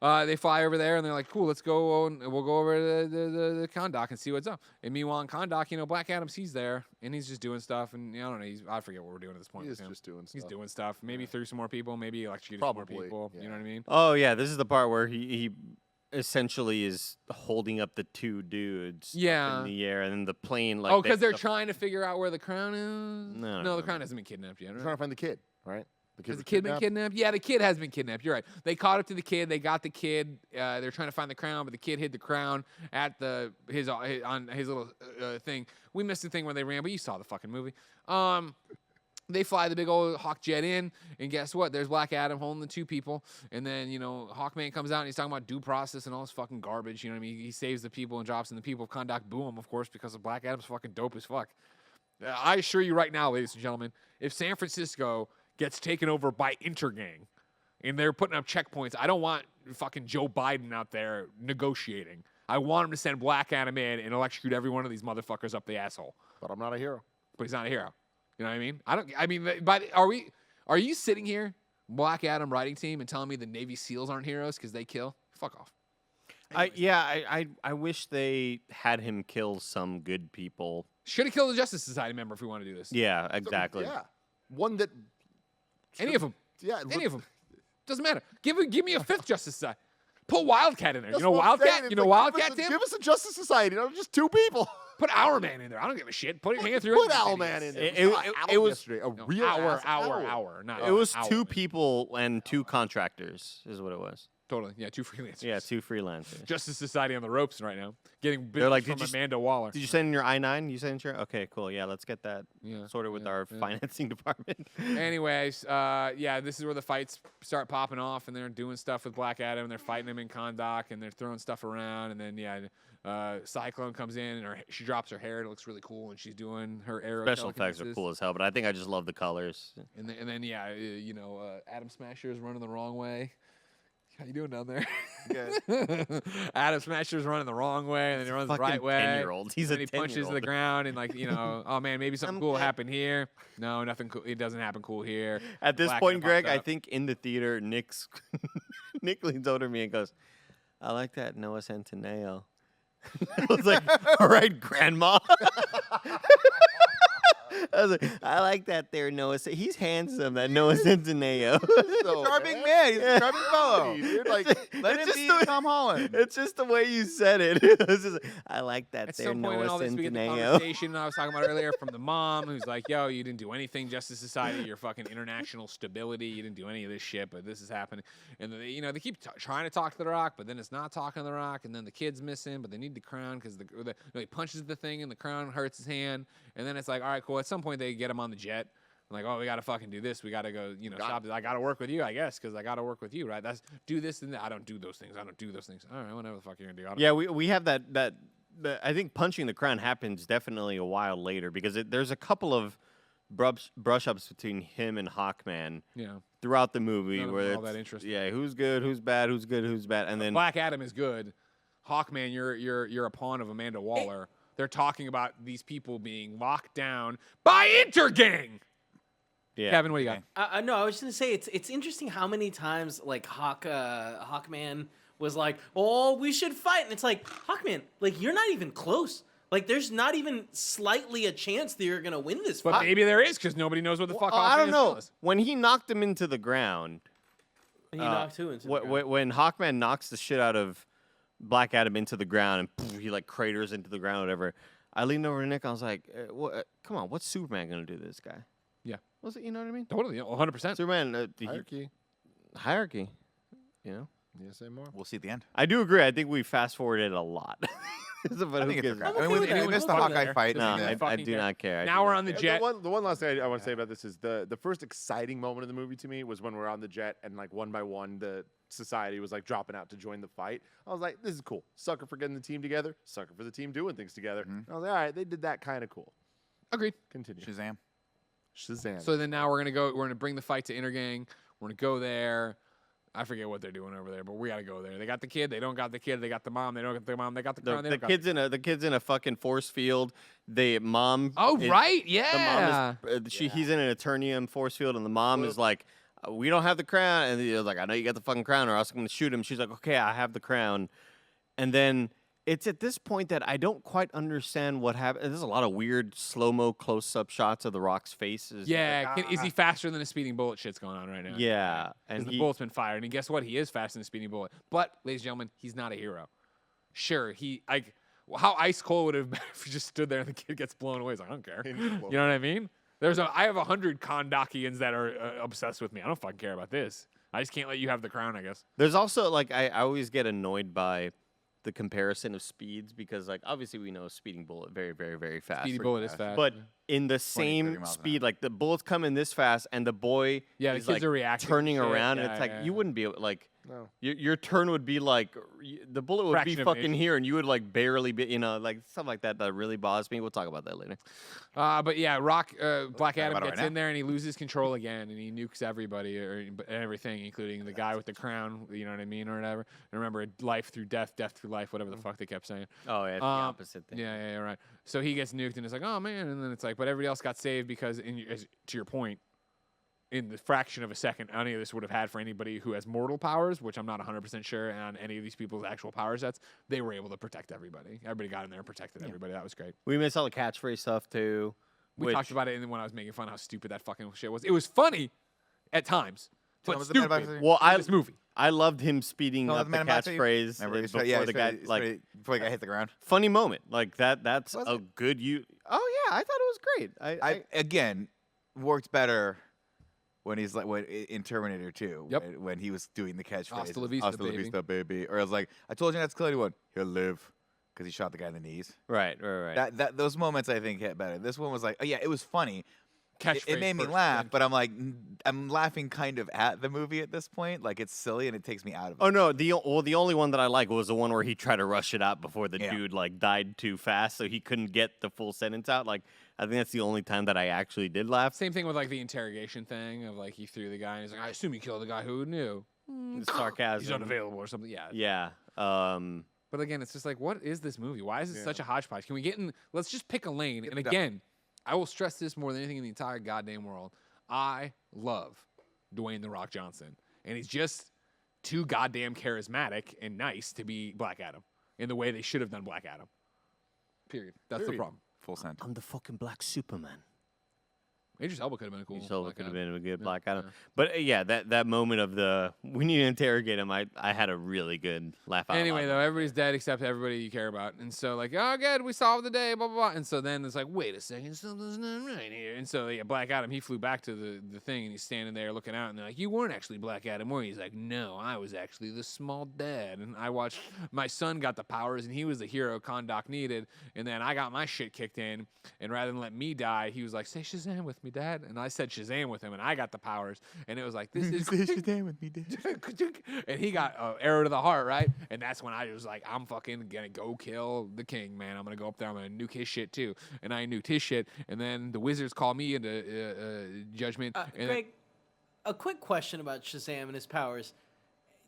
They fly over there and they're like, cool, let's go and we'll go over to the Kondak and see what's up. And meanwhile in Kondak, Black Adam's he's there and he's just doing stuff and I don't know, I forget what we're doing at this point. He's with him. just doing stuff. He's doing stuff. Maybe through some more people, maybe electrocuted some more Probably, people. yeah. You know what I mean? Oh yeah, this is the part where he essentially is holding up the two dudes Yeah. in the air, and then the plane like. Oh, because they're trying to figure out where the crown is? No, the crown hasn't been kidnapped yet. They're Right? trying to find the kid, right? Has the kid been kidnapped? Yeah, the kid has been kidnapped. You're right. They caught up to the kid. They got the kid. They're trying to find the crown, but the kid hid the crown at his on his little thing. We missed the thing where they ran, but you saw the fucking movie. They fly the big old Hawk jet in, and guess what? There's Black Adam holding the two people, and then Hawkman comes out and he's talking about due process and all this fucking garbage. You know what I mean? He saves the people and drops, and the people of Kondak boo him, of course, because of Black Adam's fucking dope as fuck. I assure you right now, ladies and gentlemen, if San Francisco gets taken over by Intergang and they're putting up checkpoints, I don't want fucking Joe Biden out there negotiating. I want him to send Black Adam in and electrocute every one of these motherfuckers up the asshole. But I'm not a hero. But he's not a hero. You know what I mean? Are you sitting here, Black Adam writing team, and telling me the Navy SEALs aren't heroes because they kill? Fuck off. I wish they had him kill some good people. Should have killed a Justice Society member if we want to do this. Yeah, exactly. Yeah. One that. Any of them. Yeah. Any of them. Doesn't matter. Give me a fifth Justice Society. Put Wildcat in there. That's You know what I'm saying. Wildcat? It's You know like, Wildcat, Tim? Give us a Justice Society. Just two people. Put Hourman in there. I don't give a shit. Put your hand through Put it. Owlman in there. It was yesterday. A No, real hour, ass hour. hour. Not It was hour. two people and two contractors, is what it was. Totally. Yeah, 2 freelancers. Yeah, 2 freelancers. Justice Society on the ropes right now. Getting They're like, business did from you Amanda Waller. Did you send in your I-9? You sent in your... Okay, cool. Yeah, let's get that Yeah, sorted with yeah, our yeah. financing department. Anyways, yeah, this is where the fights start popping off, and they're doing stuff with Black Adam, and they're fighting him in Kahndaq, and they're throwing stuff around, and then Cyclone comes in, and she drops her hair. It looks really cool, and she's doing her arrow. Special effects are telekinesis. cool as hell, but I think I just love the colors. And then Adam Smasher is running the wrong way. How you doing down there? Good. Adam Smasher's running the wrong way, and then he runs the Fucking right way. 10-year-old. He's and a then he punches the 10-year-old. ground, and oh man, maybe something cool happened here. No, nothing cool. It doesn't happen cool here. At this Black point, Adam Greg, popped I up. think in the theater, Nick leans over to me and goes, I like that Noah Centineo. I was like, all right, Grandma. I was like, I like that there, Noah. He's handsome, that Noah Centineo. Charming man. He's a charming fellow. Dude, like, Let him be Tom Holland. It's just the way you said it. It was just, I like that At there, some point in Noah all this, we get the Centineo. conversation I was talking about earlier from the mom, who's like, "Yo, you didn't do anything, Justice Society. Your fucking international stability. You didn't do any of this shit, but this is happening." And they keep trying to talk to the Rock, but then it's not talking to the Rock, and then the kid's missing, but they need the crown because he punches the thing, and the crown hurts his hand, and then it's like, all right, cool. At some point, they get him on the jet. I'm like, oh, we gotta fucking do this. We gotta go, stop this. I gotta work with you, I guess, because I gotta work with you, right? Do this and that. I don't do those things. I don't do those things. All right, whatever the fuck you're gonna do. I don't Yeah, we have that I think punching the crown happens definitely a while later because there's a couple of brush ups between him and Hawkman Yeah. throughout the movie None of where them are all it's that interesting. yeah, who's good, who's bad, who's good, who's bad, and then Black Adam is good. Hawkman, you're a pawn of Amanda Waller. They're talking about these people being locked down by Intergang. yeah. Kevin, what do you got? No, I was just gonna say it's interesting how many times like Hawkman was like, "Oh, we should fight," and it's like, Hawkman, like you're not even close. Like there's not even slightly a chance that you're gonna win this But fight. maybe there is because nobody knows what the fuck. I don't Hawkman know. is. When he knocked him into the ground, He knocked two into the ground. when Hawkman knocks the shit out of Black Adam into the ground and poof, he like craters into the ground, or whatever. I leaned over to Nick. I was like, "Come on, what's Superman gonna do to this guy?" Yeah. Was it? You know what I mean? Totally, 100%. Superman hierarchy. You know. You say more? We'll see at the end. I do agree. I think we fast forwarded a lot. But I who think it's gives a- okay. I'm I mean, okay we, with that. we I'm missed the okay with Hawkeye that. fight. No, I think I fucking do care. not care. I Now do we're not on the care. jet. The one last thing I want to say about this is the first exciting moment of the movie to me was when we're on the jet and like one by one the society was like dropping out to join the fight. I was like, this is cool. Sucker for getting the team together. Sucker for the team doing things together. And I was like, all right, they did that kind of cool. Agreed. Continue. Shazam. Shazam. So then now we're gonna bring the fight to Intergang. We're gonna go there. I forget what they're doing over there, but we gotta go there. They got the kid. They don't got the kid. They got the mom. They don't got the mom. They got the crown. They The don't got kid's in a fucking force field. The mom. Oh is- right, The yeah. mom is he's in an Eternium force field, and the mom is like, "We don't have the crown," and he's like, "I know you got the fucking crown, or else I'm gonna shoot him." She's like, "Okay, I have the crown," and then. It's at this point that I don't quite understand what happened. There's a lot of weird slow-mo close-up shots of The Rock's face. Yeah, is he faster than a speeding bullet? Shit's going on right now. Yeah, and and the bullet's been fired, and guess what? He is faster than a speeding bullet. But, ladies and gentlemen, he's not a hero. Sure, how ice cold would it have been if he just stood there and the kid gets blown away? He's like, I don't care. You know what I mean? I have 100 Kahndaqians that are obsessed with me. I don't fucking care about this. I just can't let you have the crown, I guess. There's also like I always get annoyed by the comparison of speeds because like obviously we know a speeding bullet very very very fast. Speedy bullet is fast. But in the 30 same miles an speed, hour. like the bullets come in this fast, and the boy Yeah, the is kids like are reacting to turning shit. around, and Yeah, it's like yeah. you wouldn't be like No. your turn would be like the bullet would Fraction be of an fucking inch. here, and you would like barely be like stuff like that that really bothers me. We'll talk about that later. But yeah, Black Adam about it gets right in there and he loses control again, and he nukes everybody and everything, including the guy with the crown. You know what I mean, or whatever. And remember, life through death, death through life, whatever the fuck they kept saying. Oh yeah, it's the opposite thing. Yeah, right. So he gets nuked, and it's like, oh man, and then it's like, but everybody else got saved because, to your point, in the fraction of a second, any of this would have had for anybody who has mortal powers, which I'm not 100% sure on any of these people's actual power sets. They were able to protect everybody. Everybody got in there and protected everybody. That was great. We missed all the catchphrase stuff too. We talked about it when I was making fun of how stupid that fucking shit was. It was funny at times, but was the man about stupid. to- Well, this movie. I loved him speeding No, up the the man about to- catchphrase Remember, he's- before yeah, the he's guy ready- like before he got hit the ground. funny moment like that. That's Was a it? good you. Oh yeah, I thought it was great. I again worked better when he's like in Terminator 2, Yep. when he was doing the catchphrase, Hasta la vista, "Hasta la baby." vista, baby," or I was like, "I told you not to kill anyone. He'll live," because he shot the guy in the knees. Right. Those moments I think hit better. This one was like, oh yeah, it was funny. It Catchphrase made me first, laugh, then but I'm like, I'm laughing kind of at the movie at this point. Like it's silly and it takes me out of it. Oh no, the only one that I like was the one where he tried to rush it out before the Yeah. dude like died too fast, so he couldn't get the full sentence out. Like I think that's the only time that I actually did laugh. Same thing with like the interrogation thing of like he threw the guy and he's like, I assume you killed the guy who knew. Sarcasm. He's unavailable or something. Yeah. Yeah. But again, it's just like, what is this movie? Why is it such a hodgepodge? Can we get in? Let's just pick a lane. And again, I will stress this more than anything in the entire goddamn world. I love Dwayne The Rock Johnson. And he's just too goddamn charismatic and nice to be Black Adam in the way they should have done Black Adam. Period. That's the problem. Full send. I'm the fucking Black Superman. Idris Elba could have been a cool. Idris Elba Black could have Adam. been a good Yeah, Black Adam. yeah. But yeah, that moment of the we need to interrogate him, I had a really good laugh out Anyway, loud. though, everybody's dead except everybody you care about. And so, like, oh, good, we solved the day, blah, blah, blah. And so then it's like, wait a second, something's not right here. And so, yeah, Black Adam, he flew back to the thing, and he's standing there looking out, and they're like, you weren't actually Black Adam, were you? He's like, no, I was actually the small dad. And I watched, my son got the powers, and he was the hero Kondak needed. And then I got my shit kicked in, and rather than let me die, he was like, say Shazam with me, Dad. And I said Shazam with him, and I got the powers. And it was like, this is Shazam with me, Dad. and he got arrow to the heart, right? And that's when I was like, I'm fucking gonna go kill the king, man. I'm gonna go up there, I'm gonna nuke his shit too. And I nuked his shit. And then the wizards call me into judgment. And Greg, a quick question about Shazam and his powers.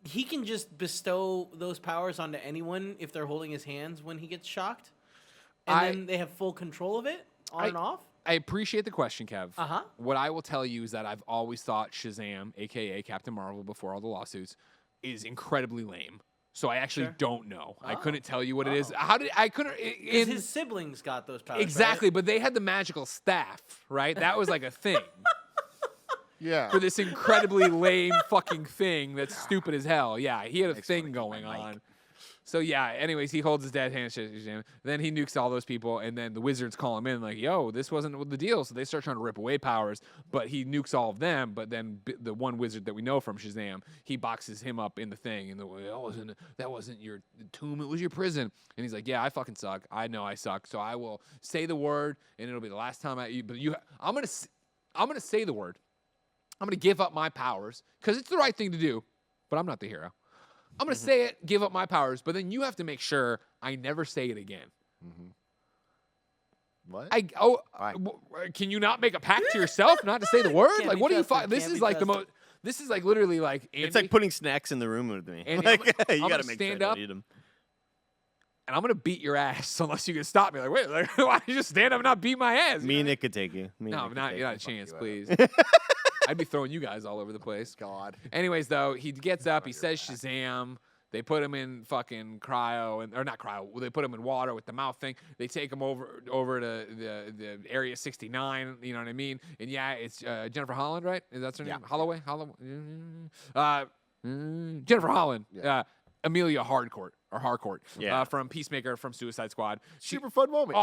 He can just bestow those powers onto anyone if they're holding his hands when he gets shocked? And then they have full control of it on and off? I appreciate the question, Kev. Uh-huh. What I will tell you is that I've always thought Shazam, aka Captain Marvel, before all the lawsuits, is incredibly lame. So I actually don't know. I couldn't tell you what it is. How did I couldn't? In, His siblings got those powers. exactly, Right? but they had the magical staff, right? That was like a thing. Yeah. For this incredibly lame fucking thing that's stupid as hell. Yeah, he had a thing going on. So yeah, anyways, he holds his dad's hand. Then he nukes all those people, and then the wizards call him in like, yo, this wasn't the deal. So they start trying to rip away powers, but he nukes all of them. But then the one wizard that we know from Shazam, he boxes him up in the thing, and that wasn't your tomb, it was your prison. And he's like, yeah, I fucking suck. I know I suck. So I will say the word, and it'll be the last time I'm gonna say the word. I'm gonna give up my powers because it's the right thing to do, but I'm not the hero. I'm going to say it, give up my powers, but then you have to make sure I never say it again. What? Can you not make a pact to yourself not to say the word? Can't Like, be what do you trusted, find? This can't is be like the trusted. most, this is like literally like, Andy, It's like putting snacks in the room with me. Andy, Like, I'm you gonna gotta make stand sure I up. don't eat 'em. and I'm going to beat your ass unless you can stop me. Like, wait, like, why don't you just stand up and not beat my ass? Me and Nick could take you. Me and No, Nick could not, take you're not you. a chance, you please. I'd be throwing you guys all over the place. God. Anyways, though, he gets up, he says Shazam. They put him in fucking cryo, or not cryo. They put him in water with the mouth thing. They take him over to the Area 69. You know what I mean? And yeah, it's Jennifer Holland, right? Is that her name? Holloway. Jennifer Holland. Amelia Harcourt from Peacemaker, from Suicide Squad. Super fun moment.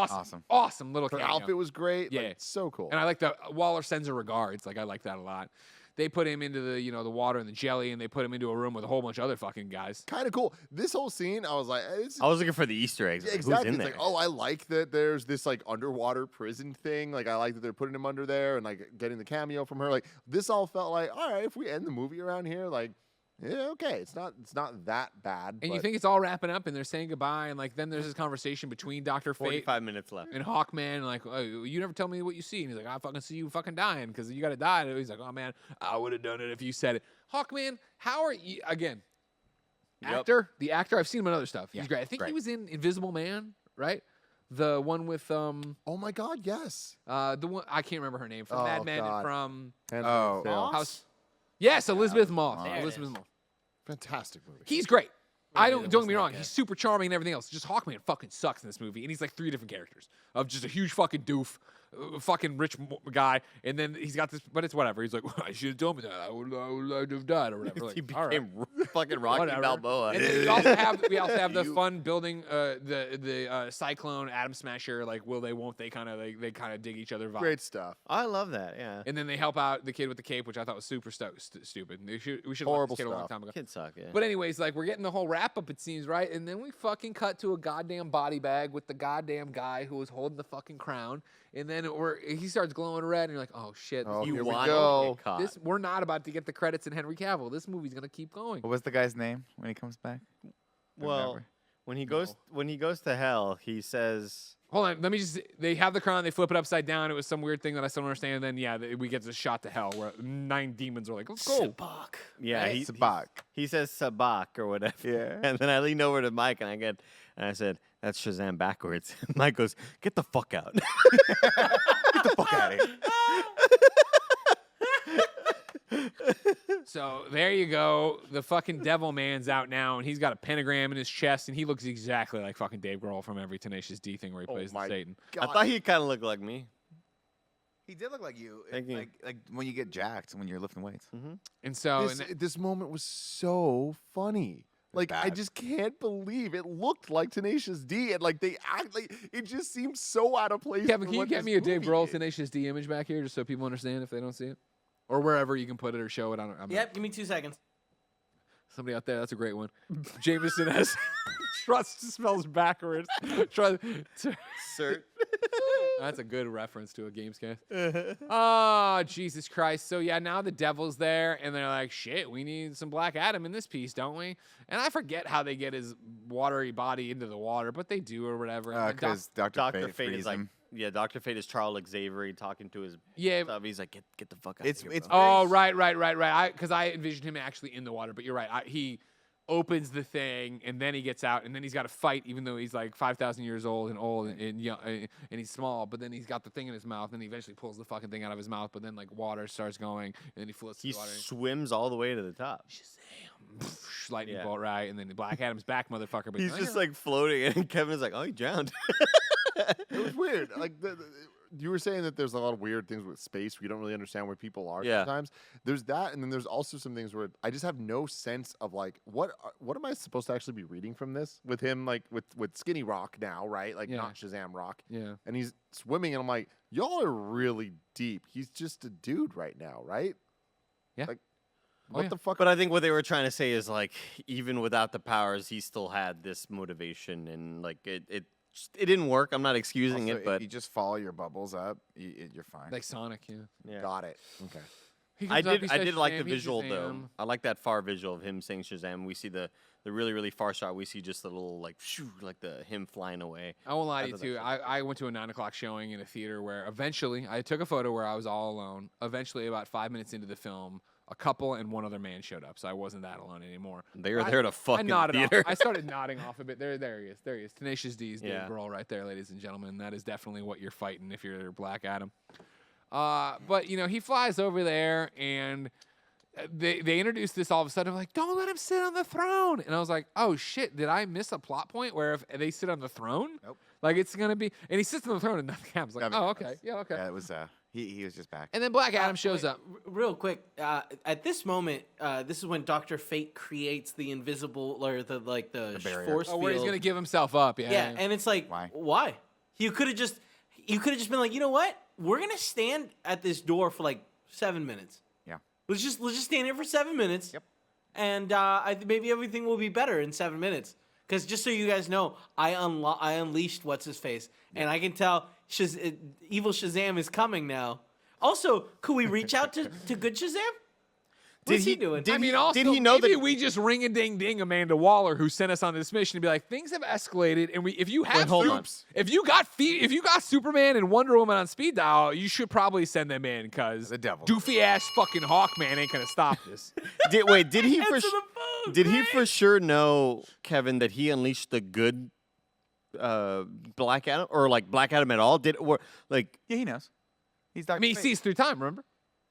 Awesome little Her cameo. outfit was great. Yeah. Like, so cool. And I like the Waller sends her regards. Like, I like that a lot. They put him into the water and the jelly, and they put him into a room with a whole bunch of other fucking guys. Kind of cool. This whole scene, I was like, I was looking for the Easter eggs. yeah, Like, exactly. Who's in It's there? like, oh, I like that there's this like underwater prison thing. Like, I like that they're putting him under there and like getting the cameo from her. Like, this all felt like, all right, if we end the movie around here, like, yeah, okay, it's not that bad. And you but- think it's all wrapping up, and they're saying goodbye, and like then there's this conversation between Dr. Fate 45 minutes left. and Hawkman, and like, oh, you never tell me what you see. And he's like, I fucking see you fucking dying because you got to die. And he's like, oh man, I would have done it if you said it. Hawkman, how are you again? Actor, the actor, I've seen him in other stuff. He's great. I think he was in Invisible Man, right? The one with oh my God, yes. the one I can't remember her name from Oh, Mad Men God. and from Oh, Moss? House. Yes, Elizabeth Moss. There it Elizabeth is. Moss. fantastic movie. He's great. Yeah, Don't get me wrong. okay. He's super charming and everything else. Just Hawkman fucking sucks in this movie, and he's like 3 different characters of just a huge fucking doof. fucking rich guy, and then he's got this, but it's whatever. He's like, well, I should have told me that. I would have died or whatever. Like, He all right. became fucking Rocky Whatever. Balboa. And then we also have the fun building the Cyclone Atom Smasher, like will they won't they kind of they kind of dig each other vibe. Great stuff. I love that. Yeah. And then they help out the kid with the cape, which I thought was super stupid. We should have Horrible this kid a long stuff. time ago. Kids suck. Yeah. But anyways, like we're getting the whole wrap up, it seems, right? And then we fucking cut to a goddamn body bag with the goddamn guy who was holding the fucking crown. And then he starts glowing red, and you're like, oh shit, Oh, you here we want go. to get caught. we're not about to get the credits in Henry Cavill. This movie's gonna keep going. What was the guy's name when he comes back? Well, Remember? when he goes to hell, he says, Hold on, let me just. They have the crown, they flip it upside down. It was some weird thing that I still don't understand. And then we get this shot to hell where 9 demons are like, let's go. Sabak. yeah, Right? Sabak. he says Sabak or whatever. Yeah. And then I leaned over to Mike and I said, that's Shazam backwards. Mike goes, get the fuck out. Get the fuck out of here. So there you go. The fucking Devil Man's out now, and he's got a pentagram in his chest, and he looks exactly like fucking Dave Grohl from every Tenacious D thing where he plays the my Satan. I thought he kind of looked like me. He did look like you. Thank you. Like when you get jacked when you're lifting weights. And so, This moment was so funny. Like, I bad. just can't believe it looked like Tenacious D, and like they act like it just seems so out of place. Kevin, for can you what get this me a Dave movie Grohl is. Tenacious D image back here just so people understand if they don't see it? Or wherever you can put it or show it. I'm Yep, give me 2 seconds. Somebody out there, that's a great one. Jameson has trust spells backwards. Trust. Sir. That's a good reference to a Gamescast. Oh, Jesus Christ. So, yeah, now the devil's there, and they're like, shit, we need some Black Adam in this piece, don't we? And I forget how they get his watery body into the water, but they do or whatever. And then Because Dr. Dr. Fate Fate frees is like, him. yeah, Dr. Fate is Charles Xavier talking to his Yeah. stuff. He's like, get the fuck out It's of here, it's bro. Oh, right. Because I envisioned him actually in the water, but you're right. He opens the thing, and then he gets out, and then he's got to fight, even though he's like 5,000 years old and young, and he's small. But then he's got the thing in his mouth, and he eventually pulls the fucking thing out of his mouth. But then like water starts going, and then he floats He through the water. swims all the way to the top. Lightning Yeah. bolt, right? And then Black Adam's back, motherfucker. But He's just like floating, and Kevin's like, oh, he drowned. It was weird. Like you were saying that there's a lot of weird things with space. We don't really understand where people are Yeah. sometimes. There's that, and then there's also some things where I just have no sense of like what am I supposed to actually be reading from this with him, like with Skinny Rock now, right? Like Yeah. not Shazam Rock. yeah. And he's swimming, and I'm like, y'all are really deep. He's just a dude right now, right? Yeah. Like, Oh, what yeah. the fuck? But I think what they were trying to say is like, even without the powers, he still had this motivation, and like it didn't work. I'm not excusing also, it, but if you just follow your bubbles up, you're fine. Like Sonic, yeah. yeah. Got it. Okay. He I comes up, did. he I says did like the Shazam, he's visual though. Shazam. I like that far visual of him saying Shazam. We see the really really far shot. We see just the little like shoo, like the him flying away. I won't lie to you thought too. that was I went to a 9 o'clock showing in a theater where eventually I took a photo where I was all alone. Eventually, about 5 minutes into the film, a couple and one other man showed up, so I wasn't that alone anymore. They were I- there to I fucking nodded theater. off. I started nodding off a bit. There he is. There he is. Tenacious D's Dave Yeah. Grohl right there, ladies and gentlemen. That is definitely what you're fighting if you're Black Adam. But he flies over there and they introduced this all of a sudden. Like, don't let him sit on the throne. And I was like, oh shit, did I miss a plot point where if they sit on the throne? Nope. Like it's gonna be, and he sits on the throne and nothing happens. Like, Nothing oh happens. okay, yeah, okay. Yeah, it was he was just back. And then Black Adam shows Wait, up. Real quick, at this moment, this is when Dr. Fate creates the invisible or the barrier. force Oh, where he's field. gonna give himself up. Yeah. Yeah, and it's like, Why? why? You could have just been like, you know what? We're gonna stand at this door for like 7 minutes. Yeah. Let's just stand here for 7 minutes. Yep. And maybe everything will be better in 7 minutes. Because just so you guys know, I unleashed what's his face, and I can tell evil Shazam is coming now. Also, could we reach out to good Shazam? What's he doing? I mean, also, did he know maybe that- we just ring a ding ding Amanda Waller, who sent us on this mission, to be like, things have escalated, and if you have hold on. if you got Superman and Wonder Woman on speed dial, you should probably send them in because The devil. doofy ass fucking Hawkman ain't gonna stop this. Did he for Answer the phone, did he Greg. for sure know, Kevin, that he unleashed the good Black Adam, or like Black Adam at all? Yeah, he knows. He's Dr. I mean, he Fate. sees through time. Remember?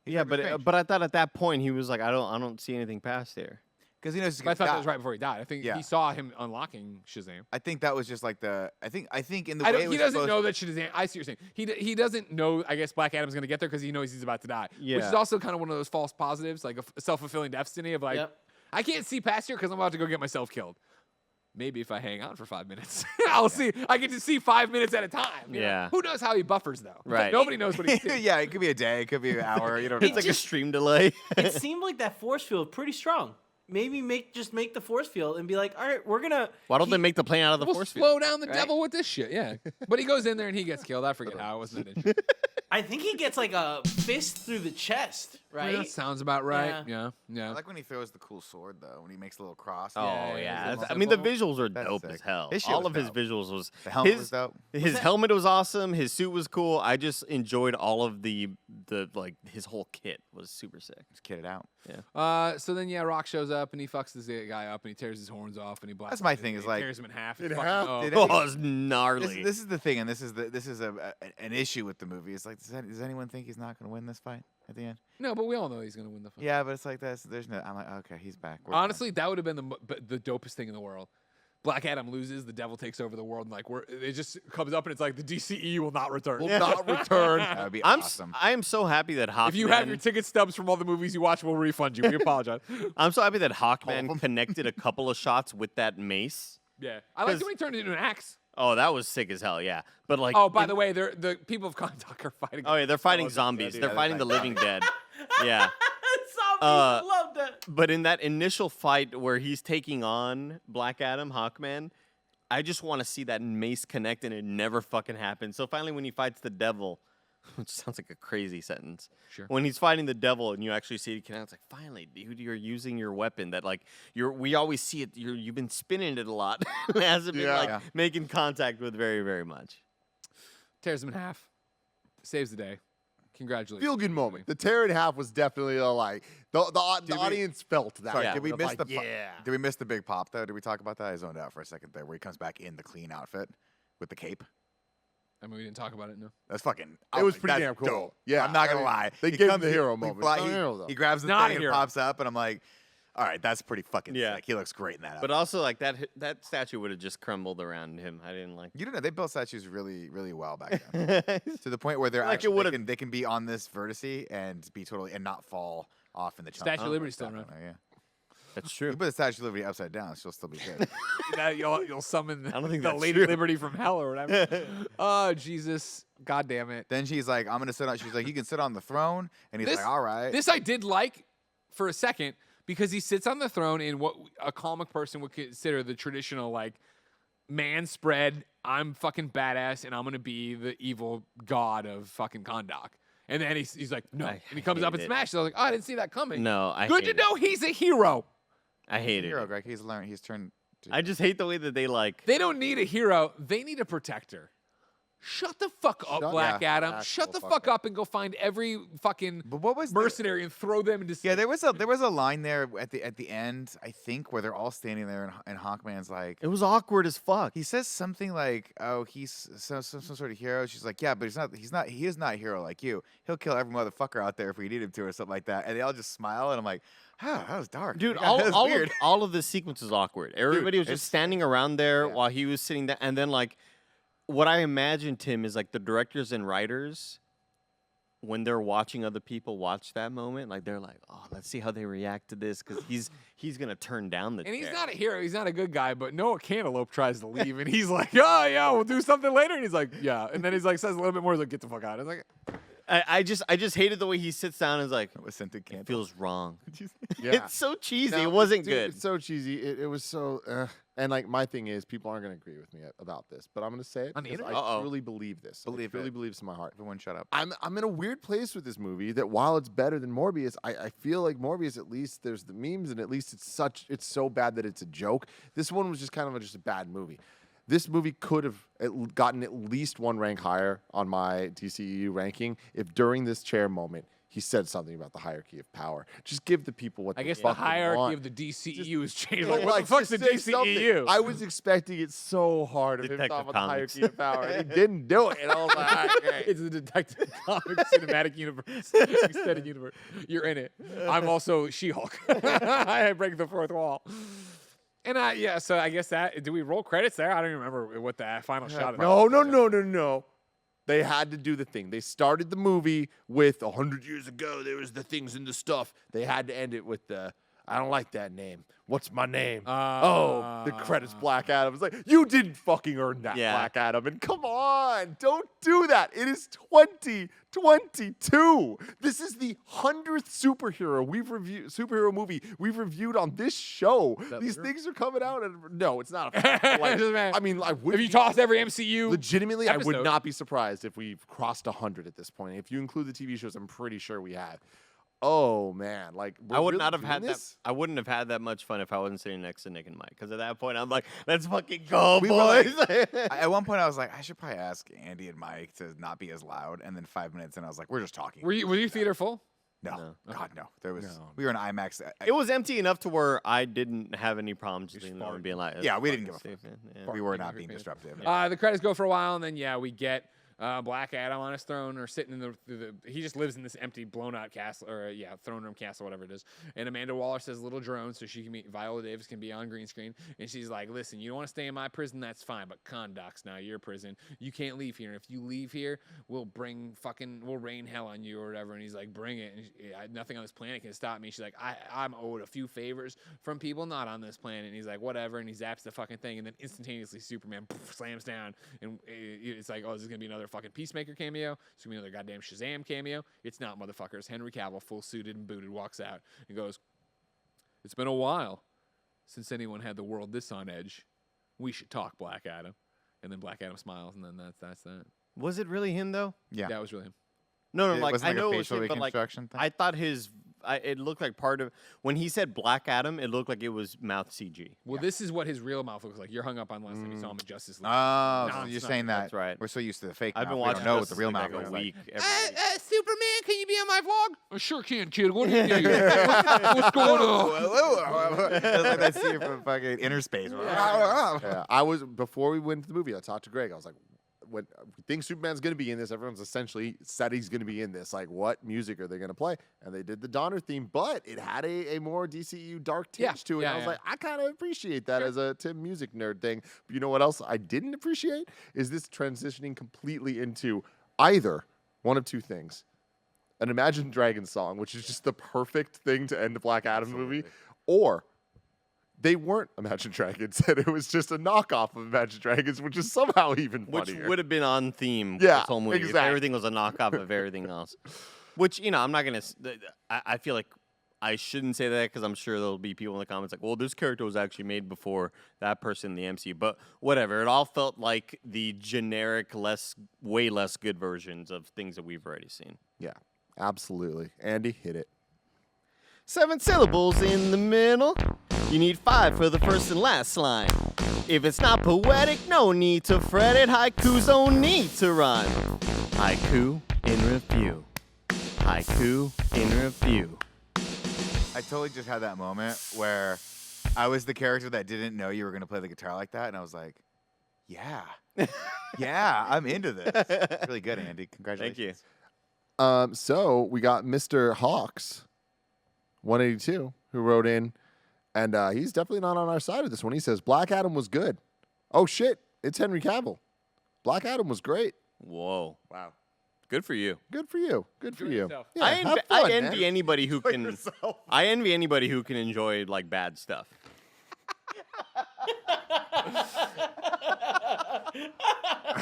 Yeah, Dr. Fate. but I thought at that point he was like, I don't see anything past there. Because he knows he's But I gonna thought that die. was right before he died. I think Yeah. he saw him unlocking Shazam. I think that was just like I think in the I way don't, it he was doesn't supposed- know that Shazam. I see what you're saying. He doesn't know. I guess Black Adam's gonna get there because he knows he's about to die. Which is Yeah. also kind of one of those false positives, like a self-fulfilling destiny of like, Yep. I can't see past here because I'm about to go get myself killed. Maybe if I hang on for 5 minutes, I'll see. I get to see 5 minutes at a time. you know? Yeah. Who knows how he buffers though? Right. Nobody knows what he's seeing. Yeah, it could be a day, it could be an hour. You don't know. It's like a stream delay. It seemed like that force field pretty strong. Maybe make the force field and be like, all right, we're gonna. Why don't they keep- make the plane out of the We'll force slow field? down the right? devil with this shit. Yeah. But he goes in there and he gets killed. I forget how. It wasn't an issue. I think he gets like a fist through the chest, right? That sounds about right. Yeah. Yeah. I like when he throws the cool sword though, when he makes a little cross. Oh Yeah, yeah, yeah, That's- it's I mean the simple. visuals are That's dope sick. as hell. His shit All was of his dope. visuals was The helmet his, was dope. His helmet was awesome. His suit was cool. I just enjoyed all of the like his whole kit was super sick. Just kid it out. So then, Rock shows up and he fucks this guy up and he tears his horns off and he blasts. That's my him thing, and is he like- tears him in half. In It's fucking- half? oh. Did Oh, it's gnarly. This is the thing, and this is an issue with the movie. It's like, does anyone think he's not going to win this fight at the end? No, but we all know he's gonna win the fight. Yeah, but it's like there's no. I'm like, okay, he's back. We're fine. Honestly, that would have been the dopest thing in the world. Black Adam loses, the devil takes over the world, and like it just comes up and it's like the DCEU will not return. Will not return. that would be I'm awesome. I am so happy that Hawkman. If you have your ticket stubs from all the movies you watch, we'll refund you. We apologize. I'm so happy that Hawkman connected a couple of shots with that mace. Yeah, I like 'Cause- when he turned it into an axe. Oh, that was sick as hell. Yeah, but like. Oh, by the way, the people of Conduct are fighting. Oh yeah, they're fighting Oh, zombies. yeah, They're they're fighting the fighting living dead. Yeah. Zombies love that. But in that initial fight where he's taking on Black Adam, Hawkman, I just want to see that mace connect, and it never fucking happens. So finally, when he fights the devil, which sounds like a crazy sentence. Sure. When he's fighting the devil and you actually see it connect, it's like, finally, dude, you're using your weapon that like we always see it. You've been spinning it a lot. It hasn't been Yeah. like Yeah. making contact with very, very much. Tears him in half, saves the day. Congratulations. Feel good moment. The tear in half was definitely like the audience felt that. Sorry, Yeah. did we Of miss like, the yeah. Did we miss the big pop though? Did we talk about that? I zoned out for a second there, where he comes back in the clean outfit with the cape. I mean, we didn't talk about it. No. That's fucking. It was like, pretty that's damn cool. dope. Yeah, I'm not I gonna mean, lie. they He gave him comes the in, hero he moment. fly- It's not he, a hero, though. he grabs the Not a thing and hero. pops up, and I'm like, all right, that's pretty fucking Yeah. sick. He looks great in that. But outfit. also, like that statue would have just crumbled around him. I didn't like. You don't know, they built statues really, really well back then. To the point where they're Like it actually would've- they can be on this vertice and be totally and not fall off in the chunk. Statue of Liberty's still around. Yeah. That's You true. put the Statue of Liberty upside down, she'll still be good. That you'll summon I don't think the that's Lady true. Liberty from hell or whatever. Oh Jesus, God damn it! Then she's like, I'm gonna sit on. She's like, you can sit on the throne, and he's This- like, all right. This I did like for a second because he sits on the throne in what a comic person would consider the traditional like man spread. I'm fucking badass and I'm gonna be the evil god of fucking Kondak. And then he's like, no, I and he comes up and hate it. smashes. I was like, oh, I didn't see that coming. No, I Good hate to it. know he's a hero. I hate hero, it. Greg. He's learned. He's turned. To, I just hate the way that they like. They don't need a hero. They need a protector. Shut the fuck up, Shut Black the Adam. actual Shut the fuck fuck up and go find every fucking but what was the- mercenary and throw them into. Yeah, there was a line there at the end, I think, where they're all standing there, and Hawkman's like, It was awkward as fuck. he says something like, "Oh, he's some sort of hero." She's like, "Yeah, but he is not a hero like you. He'll kill every motherfucker out there if we need him to, or something like that." And they all just smile, and I'm like, "Oh, that was dark, Dude, That was weird." all of this sequence was awkward. Everybody was it's- just standing around there yeah. while he was sitting there, and then like, what I imagine, Tim, is like the directors and writers, when they're watching other people watch that moment, like they're like, oh, let's see how they react to this, because he's gonna turn down the And he's chair. not a hero. He's not a good guy. But Noah Cantaloupe tries to leave, and he's like, "Oh yeah, we'll do something later." And he's like, "Yeah." And then he's like, says a little bit more. He's like, "Get the fuck out." I was like, I just hated the way he sits down and is like, It was scented it candle. feels wrong. Yeah. It's so cheesy. No, it wasn't dude, good. It's so cheesy. It was so. And like my thing is, people aren't going to agree with me about this, but I'm going to say it On the because internet? I Uh-oh. truly believe this. Believe I really it. believe this in my heart. Everyone, shut up. I'm in a weird place with this movie that while it's better than Morbius, I feel like Morbius, at least there's the memes and at least it's so bad that it's a joke. This one was just kind of just a bad movie. This movie could have gotten at least one rank higher on my DCEU ranking if during this chair moment he said something about the hierarchy of power. Just give the people what I they guess the fucking hierarchy want. of the DCEU has changed. Like, Like, what the fuck's the just say something. DCEU? I was expecting it so hard of him Detective talking about the Comics. hierarchy of power, and he didn't do it. And I was like, all right, great. It's the Detective Comics cinematic universe, extended universe. You're in it. I'm also She-Hulk. I break the fourth wall. And so I guess do we roll credits there? I don't even remember what the final shot of No. They had to do the thing. They started the movie with 100 years ago, there was the things and the stuff. They had to end it with the, I don't like that name. What's my name? The credits Black Adam. It's like, you didn't fucking earn that, Yeah. Black Adam. And come on, don't do that. It is 2022. This is the 100th superhero movie we've reviewed on this show. These things are coming out, and no, it's not a fact. Like, I mean, I would If you toss every MCU, legitimately, I would episode. not be surprised if we've crossed 100 at this point. If you include the TV shows, I'm pretty sure we have. Oh man, like I would we're not have really had doing that. this? I wouldn't have had that much fun if I wasn't sitting next to Nick and Mike. Because at that point, I'm like, let's fucking go, We were boys. At one point, I was like, I should probably ask Andy and Mike to not be as loud. And then 5 minutes in, I was like, we're just talking. were you theater full? No, God, no. There was. We were in IMAX. It was empty enough to where I didn't have any problems just being and being like, Yeah, we didn't give a fuck. we were not being disruptive. The credits go for a while, and then we get Black Adam on his throne or sitting in the he just lives in this empty, blown out castle or throne room castle, whatever it is. And Amanda Waller says little drone so she can meet Viola Davis can be on green screen, and she's like, listen, you don't want to stay in my prison, that's fine, but Condoc's now your prison. You can't leave here, and if you leave here, we'll rain hell on you or whatever. And he's like, bring it. And nothing on this planet can stop me. She's like, I'm owed a few favors from people not on this planet. And he's like, whatever. And he zaps the fucking thing, and then instantaneously Superman slams down, and it's like, oh, this is gonna be another fucking Peacemaker cameo. It's gonna be another goddamn Shazam cameo. It's not, motherfuckers. Henry Cavill, full suited and booted, walks out and goes, it's been a while since anyone had the world this on edge. We should talk, Black Adam. And then Black Adam smiles, and then that's that. Was it really him though? Yeah. That was really him. No, It like wasn't I like a know it was facial him, but like reconstruction thing? I thought it looked like part of when he said Black Adam. It looked like it was mouth CG. Well, this is what his real mouth looks like. You're hung up on last time you saw him in Justice League. Oh, No, so it's you're not. saying that? That's right. We're so used to the fake. I've been mouth, watching we don't know what Justice the real League mouth like looks a like. week. Every week. Superman, can you be on my vlog? Sure can, kid. What do you need? What's going on? That's like that scene from fucking Inner Space. Yeah, before we went to the movie, I talked to Greg. I was like, when we think Superman's going to be in this, everyone's essentially said he's going to be in this. Like, what music are they going to play? And they did the Donner theme, but it had a more DCEU dark tinge to it. And I was like, I kind of appreciate that as a Tim music nerd thing. But you know what else I didn't appreciate? Is this transitioning completely into either one of two things. An Imagine Dragons song, which is just the perfect thing to end a Black Adam movie, or they weren't Imagine Dragons, and it was just a knockoff of Imagine Dragons, which is somehow even Which funnier. would have been on theme with Yeah, this whole movie if exactly. everything was a knockoff of everything else. Which, I'm not going to... I feel like I shouldn't say that because I'm sure there'll be people in the comments like, well, this character was actually made before that person in the MCU. But whatever. It all felt like the generic, way less good versions of things that we've already seen. Yeah, absolutely. Andy, hit it. 7 syllables in the middle. You need 5 for the first and last line. If it's not poetic, no need to fret it. Haikus don't need to rhyme. Haiku in review. Haiku in review. I totally just had that moment where I was the character that didn't know you were going to play the guitar like that, and I was like, yeah. Yeah, I'm into this. Really good, Andy. Congratulations. Thank you. So we got Mr. Hawks, 182, who wrote in, and he's definitely not on our side of this one. He says, Black Adam was good. Oh, shit. It's Henry Cavill. Black Adam was great. Whoa. Wow. Good for you. Good for you. Good for you. yourself. Yeah, I have fun, I envy man. anybody who can. I envy anybody who can enjoy like bad stuff.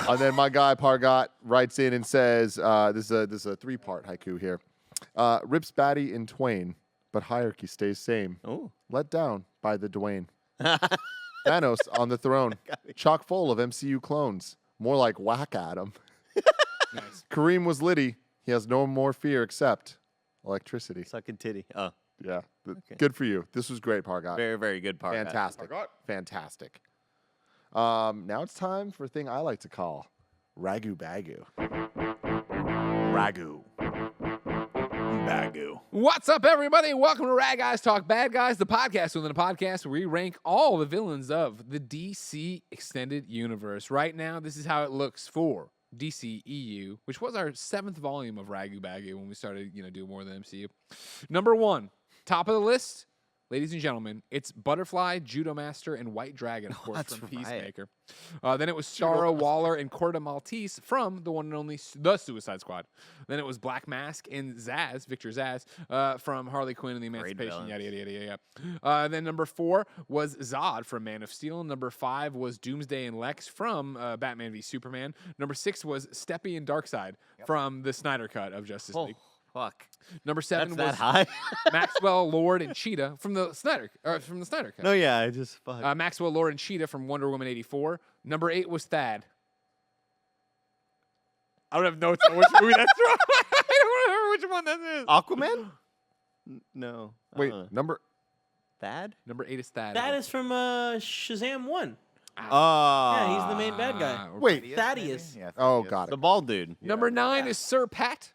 And then my guy Pargot writes in and says, this is a 3-part haiku here. Rips Batty in twain, but hierarchy stays same. Oh. Let down by the Dwayne. Thanos on the throne, chock full of MCU clones. More like Whack Adam. Nice. Kareem was Liddy. He has no more fear except electricity. Sucking titty. Oh, Yeah. Good for you. This was great, Pargot. very, very good part. Fantastic. Fantastic. Now it's time for a thing I like to call Ragu Bagu. Ragu. Bagu. What's up, everybody? Welcome to Rad Guys Talk Bad Guys, the podcast within a podcast where we rank all the villains of the DC Extended Universe. Right now, this is how it looks for DCEU, which was our 7th volume of Ragu Bagu when we started, doing more than MCU. Number 1, top of the list, ladies and gentlemen, it's Butterfly, Judo Master, and White Dragon, of course, from Peacemaker. Then it was Sarah Waller and Corda Maltese from the one and only The Suicide Squad. Then it was Black Mask and Zaz, Victor Zaz, from Harley Quinn and the Emancipation, yada, yada, yada, yada. Then number 4 was Zod from Man of Steel. Number 5 was Doomsday and Lex from Batman v Superman. Number 6 was Steppy and Darkseid from the Snyder Cut of Justice League. Fuck. Number 7 That's was that high? Maxwell, Lord, and Cheetah from the Snyder Cut. No, yeah, I just fuck. Maxwell, Lord, and Cheetah from Wonder Woman 84. Number 8 was Thad. I don't have notes on which movie that's from. I don't remember which one that is. Aquaman? No. Wait, number. Thad? Number 8 is Thad. That is from Shazam 1. Oh. Yeah, he's the main bad guy. Wait. Thaddeus. Yeah, Oh, Thaddeus. got The it. bald dude. Number 9 is Sir Pat.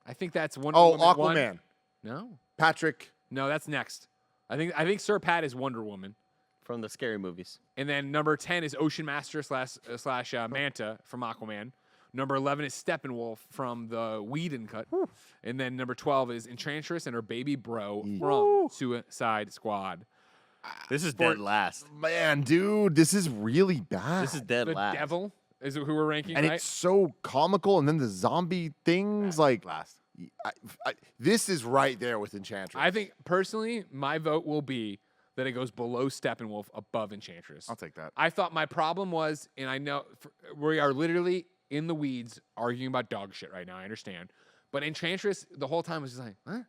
I think that's Wonder Oh, Woman 1. Aquaman. No. Patrick. No, that's next. I think Sir Pat is Wonder Woman. From the scary movies. And then number 10 is Ocean Master slash Manta from Aquaman. Number 11 is Steppenwolf from the Whedon cut. And then number 12 is Enchantress and her baby bro from Suicide Squad. This is dead last. Man, dude, this is really bad. This is dead The last. Devil is who we're ranking, and right? it's so comical. And then the zombie things, like, Last. this is right there with Enchantress. I think, personally, my vote will be that it goes below Steppenwolf, above Enchantress. I'll take that. I thought my problem was, and I know we are literally in the weeds arguing about dog shit right now. I understand. But Enchantress, the whole time was just like, huh?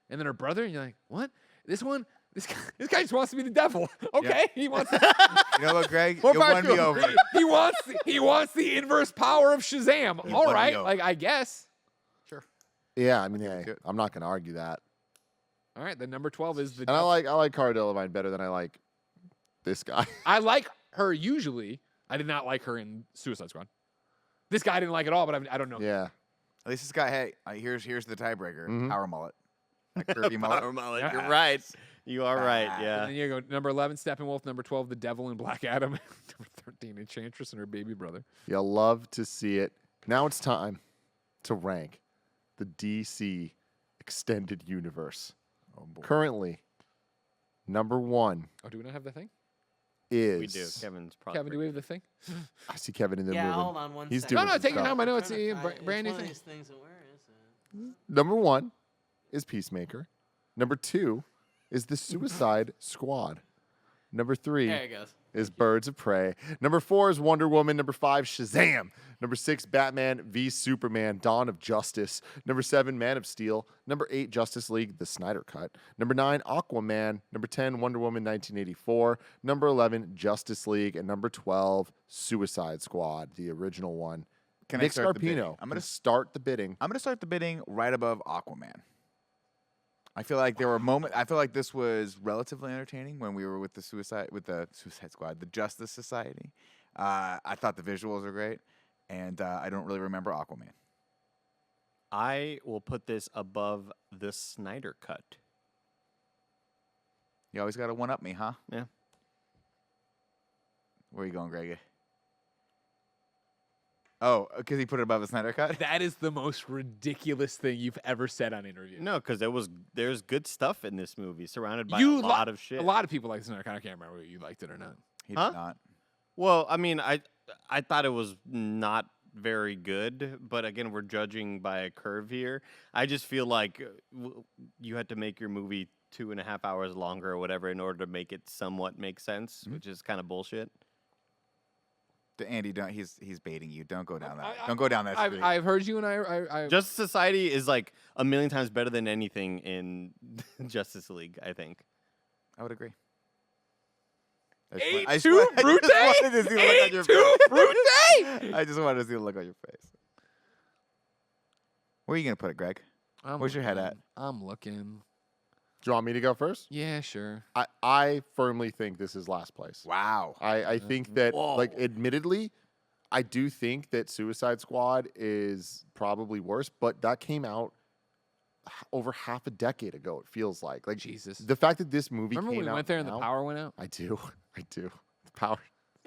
And then her brother, and you're like, what? This guy just wants to be the devil. Okay, he wants. You know what, Greg? What You about won me you? over. he wants the inverse power of Shazam. You All won me right, over. like I guess. Sure. yeah, I mean, hey, good. I'm not going to argue that. All right, then number 12 is the. And I like Cara Delevingne better than I like this guy. I like her usually. I did not like her in Suicide Squad. This guy I didn't like at all, but I don't know. yeah. At least this guy, hey, here's the tiebreaker. Mhm. Power mullet. That curvy mullet. Power mullet. Yeah. You're right. You are right. And Yeah. then you go number 11, Steppenwolf. Number 12, the Devil and Black Adam. Number 13, Enchantress and her baby brother. You love to see it. Now it's time to rank the DC Extended Universe. Oh, boy. Currently, number 1 Oh, do we not have the thing? is. We do. Kevin's probably. Kevin, do we have the thing? I see Kevin in there Yeah, moving. hold on one He's second. doing No, some take your stuff. time. I know it's Trying to a find- brand new it's one of thing. these things that- where is it? Number 1 is Peacemaker. Number 2 is the Suicide Squad. Number 3 There it goes. is Birds of Prey. Number 4 is Wonder Woman. Number 5, Shazam. Number 6, Batman v Superman, Dawn of Justice. Number 7, Man of Steel. Number 8, Justice League, the Snyder Cut. Number 9, Aquaman. Number 10, Wonder Woman 1984. Number 11, Justice League. And number 12, Suicide Squad, the original one. Can I Nick start the bidding? Scarpino, I'm going to start the bidding. I'm gonna start the bidding right above Aquaman. I feel like there were moments. I feel like this was relatively entertaining when we were with the Suicide Squad, the Justice Society. I thought the visuals were great, and I don't really remember Aquaman. I will put this above the Snyder Cut. You always got to one up me, huh? Yeah. Where you going, Greg? Oh, because he put it above the Snyder Cut. That is the most ridiculous thing you've ever said on interview. No, because there's good stuff in this movie, surrounded by You a lot of shit. A lot of people like the Snyder Cut. I can't remember whether you liked it or not. He Huh? did not. Well, I mean, I thought it was not very good, but again, we're judging by a curve here. I just feel like you had to make your movie 2.5 hours longer or whatever in order to make it somewhat make sense, which is kind of bullshit. Andy, don't. He's baiting you. Don't go down that. Don't go down that street. I've heard you, and I Justice Society is like a million times better than anything in Justice League, I think. I would agree. A2 I just wanted to see the look on your A2 face. Brute! I just wanted to see the look on your face. Where are you gonna put it, Greg? Where's your head at? I'm looking. Do you want me to go first? Yeah, sure. I firmly think this is last place. Wow. I think that, like, admittedly, I do think that Suicide Squad is probably worse, but that came out over half a decade ago. It feels like Jesus. The fact that this movie Remember when came we out went there and now, the power went out? I do. The power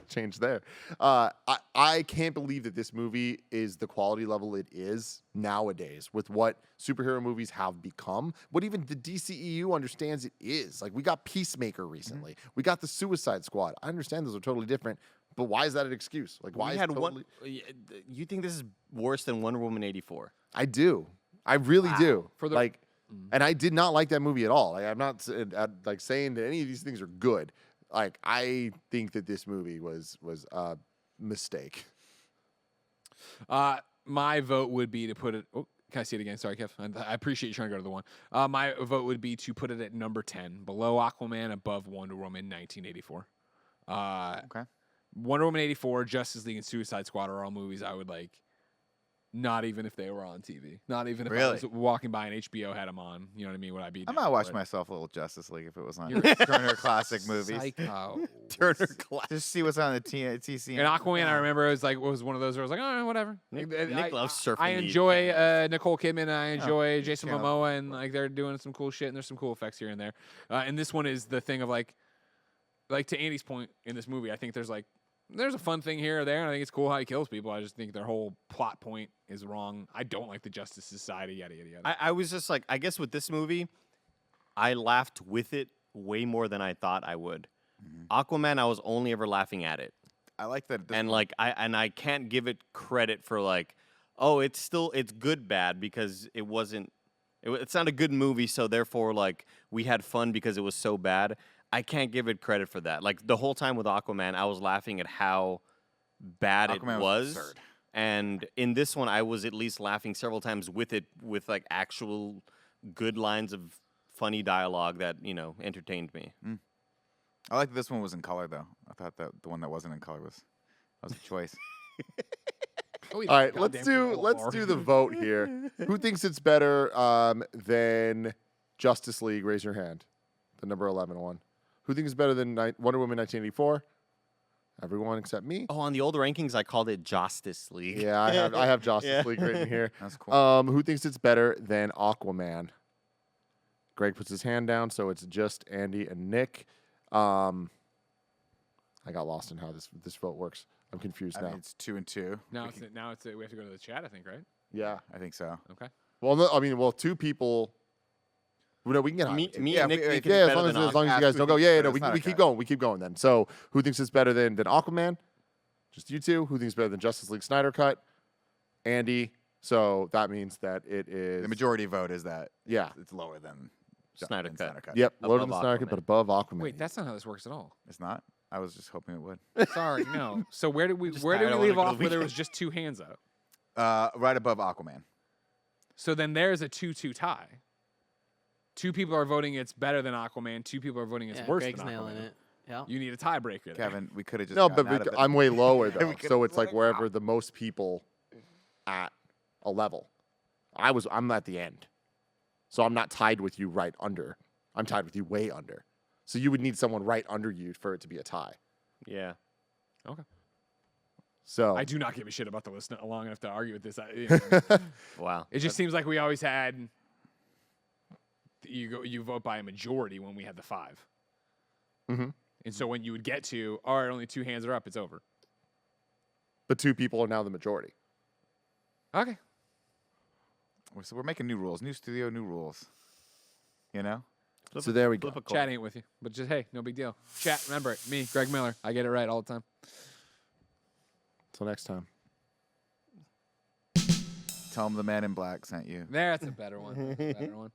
changed there. I can't believe that this movie is the quality level it is nowadays with what superhero movies have become, what even the DCEU understands it is. Like, we got Peacemaker recently. We got the Suicide Squad. I understand those are totally different, but why is that an excuse? Like, why We is had totally... You think this is worse than Wonder Woman 84? I do. I really do. For the- like, and I did not like that movie at all. Like, I'm not like saying that any of these things are good. Like, I think that this movie was a mistake. My vote would be to put it. Oh, can I see it again? Sorry, Kev. I appreciate you trying to go to the one. My vote would be to put it at number 10, below Aquaman, above Wonder Woman 1984. Okay. Wonder Woman 84, Justice League, and Suicide Squad are all movies I would like. Not even if they were on TV. Not even if I Really? was walking by and HBO had them on. You know what I mean? Would I be? I down might for watch it? myself a little Justice League if it was on Turner Classic Movies. Psycho. Turner Classic. Just see what's on the TC. And Aquaman, I remember, was one of those where I was like, all right, whatever. Nick I- loves surfing. I the enjoy internet. Nicole Kidman. And I enjoy Jason yeah. Momoa, and like they're doing some cool shit, and there's some cool effects here and there. And this one is the thing of like to Andy's point in this movie. I think there's a fun thing here or there, and I think it's cool how he kills people. I just think their whole plot point is wrong. I don't like the Justice Society, yada yada yada. I was just like, I guess with this movie, I laughed with it way more than I thought I would. Aquaman, I was only ever laughing at it. I like that. And like I can't give it credit for like, oh, it's good bad because it's not a good movie, so therefore like we had fun because it was so bad. I can't give it credit for that. Like the whole time with Aquaman, I was laughing at how bad Aquaman it was was. absurd. And in this one, I was at least laughing several times with it, with like actual good lines of funny dialogue that entertained me. I like that this one was in color though. I thought that the one that wasn't in color was a choice. All right, let's do the vote here. Who thinks it's better than Justice League? Raise your hand. The number 11 one. Who thinks it's better than Wonder Woman 1984? Everyone except me. Oh, on the old rankings, I called it Justice League. Yeah, I have Justice Yeah. League written here. That's cool. Who thinks it's better than Aquaman? Greg puts his hand down, so it's just Andy and Nick. I got lost in how this vote works. I'm confused I now. mean, it's 2 and 2. Now it's we have to go to the chat, I think, right? Yeah. I think so. Okay. Well, no, I mean, two people. No, we can get Me, high. me Yeah, and Nick we- think yeah, it's Yeah, better as than long as you guys don't go. Aquaman. Yeah, no, It's not we keep okay. going. We keep going then. So, who thinks it's better than Aquaman? Just you two. Who thinks it's better than Justice League Snyder Cut? Andy. So that means that it is The majority vote is that Yeah. it's lower than Snyder Cut. Yep, lower than Above the Snyder Cut, Aquaman. but above Aquaman. Wait, that's not how this works at all. It's not. I was just hoping it would. Sorry, no. So where did we Just leave tired, I wanna go to off the where there weekend. was just two hands up? Right above Aquaman. So then there's a 2-2 tie. Two people are voting it's better than Aquaman. Two people are voting it's Yeah, worse Greg's than nailing Aquaman. it. Yeah. You need a tiebreaker there. Kevin, we could have just No, gotten but out of it. I'm way lower though. We could've So it's like voted wherever the most people at a level. I'm at the end. So I'm not tied with you right under. I'm tied with you way under. So you would need someone right under you for it to be a tie. Yeah. Okay. So I do not give a shit about the list long enough to argue with this. Wow. It just seems like we always had you vote by a majority when we had the 5. Mhm. And so when you would get to, all right, only 2 hands are up, it's over. but two people are now the majority. Okay. So we're making new rules. New studio, new rules. You know? So there we go. Flip a coin. Chat ain't with you. But just, hey, no big deal. Chat, remember it. Me, Greg Miller. I get it right all the time. Till next time. Tell them the man in black sent you. That's a better one. That's a better one.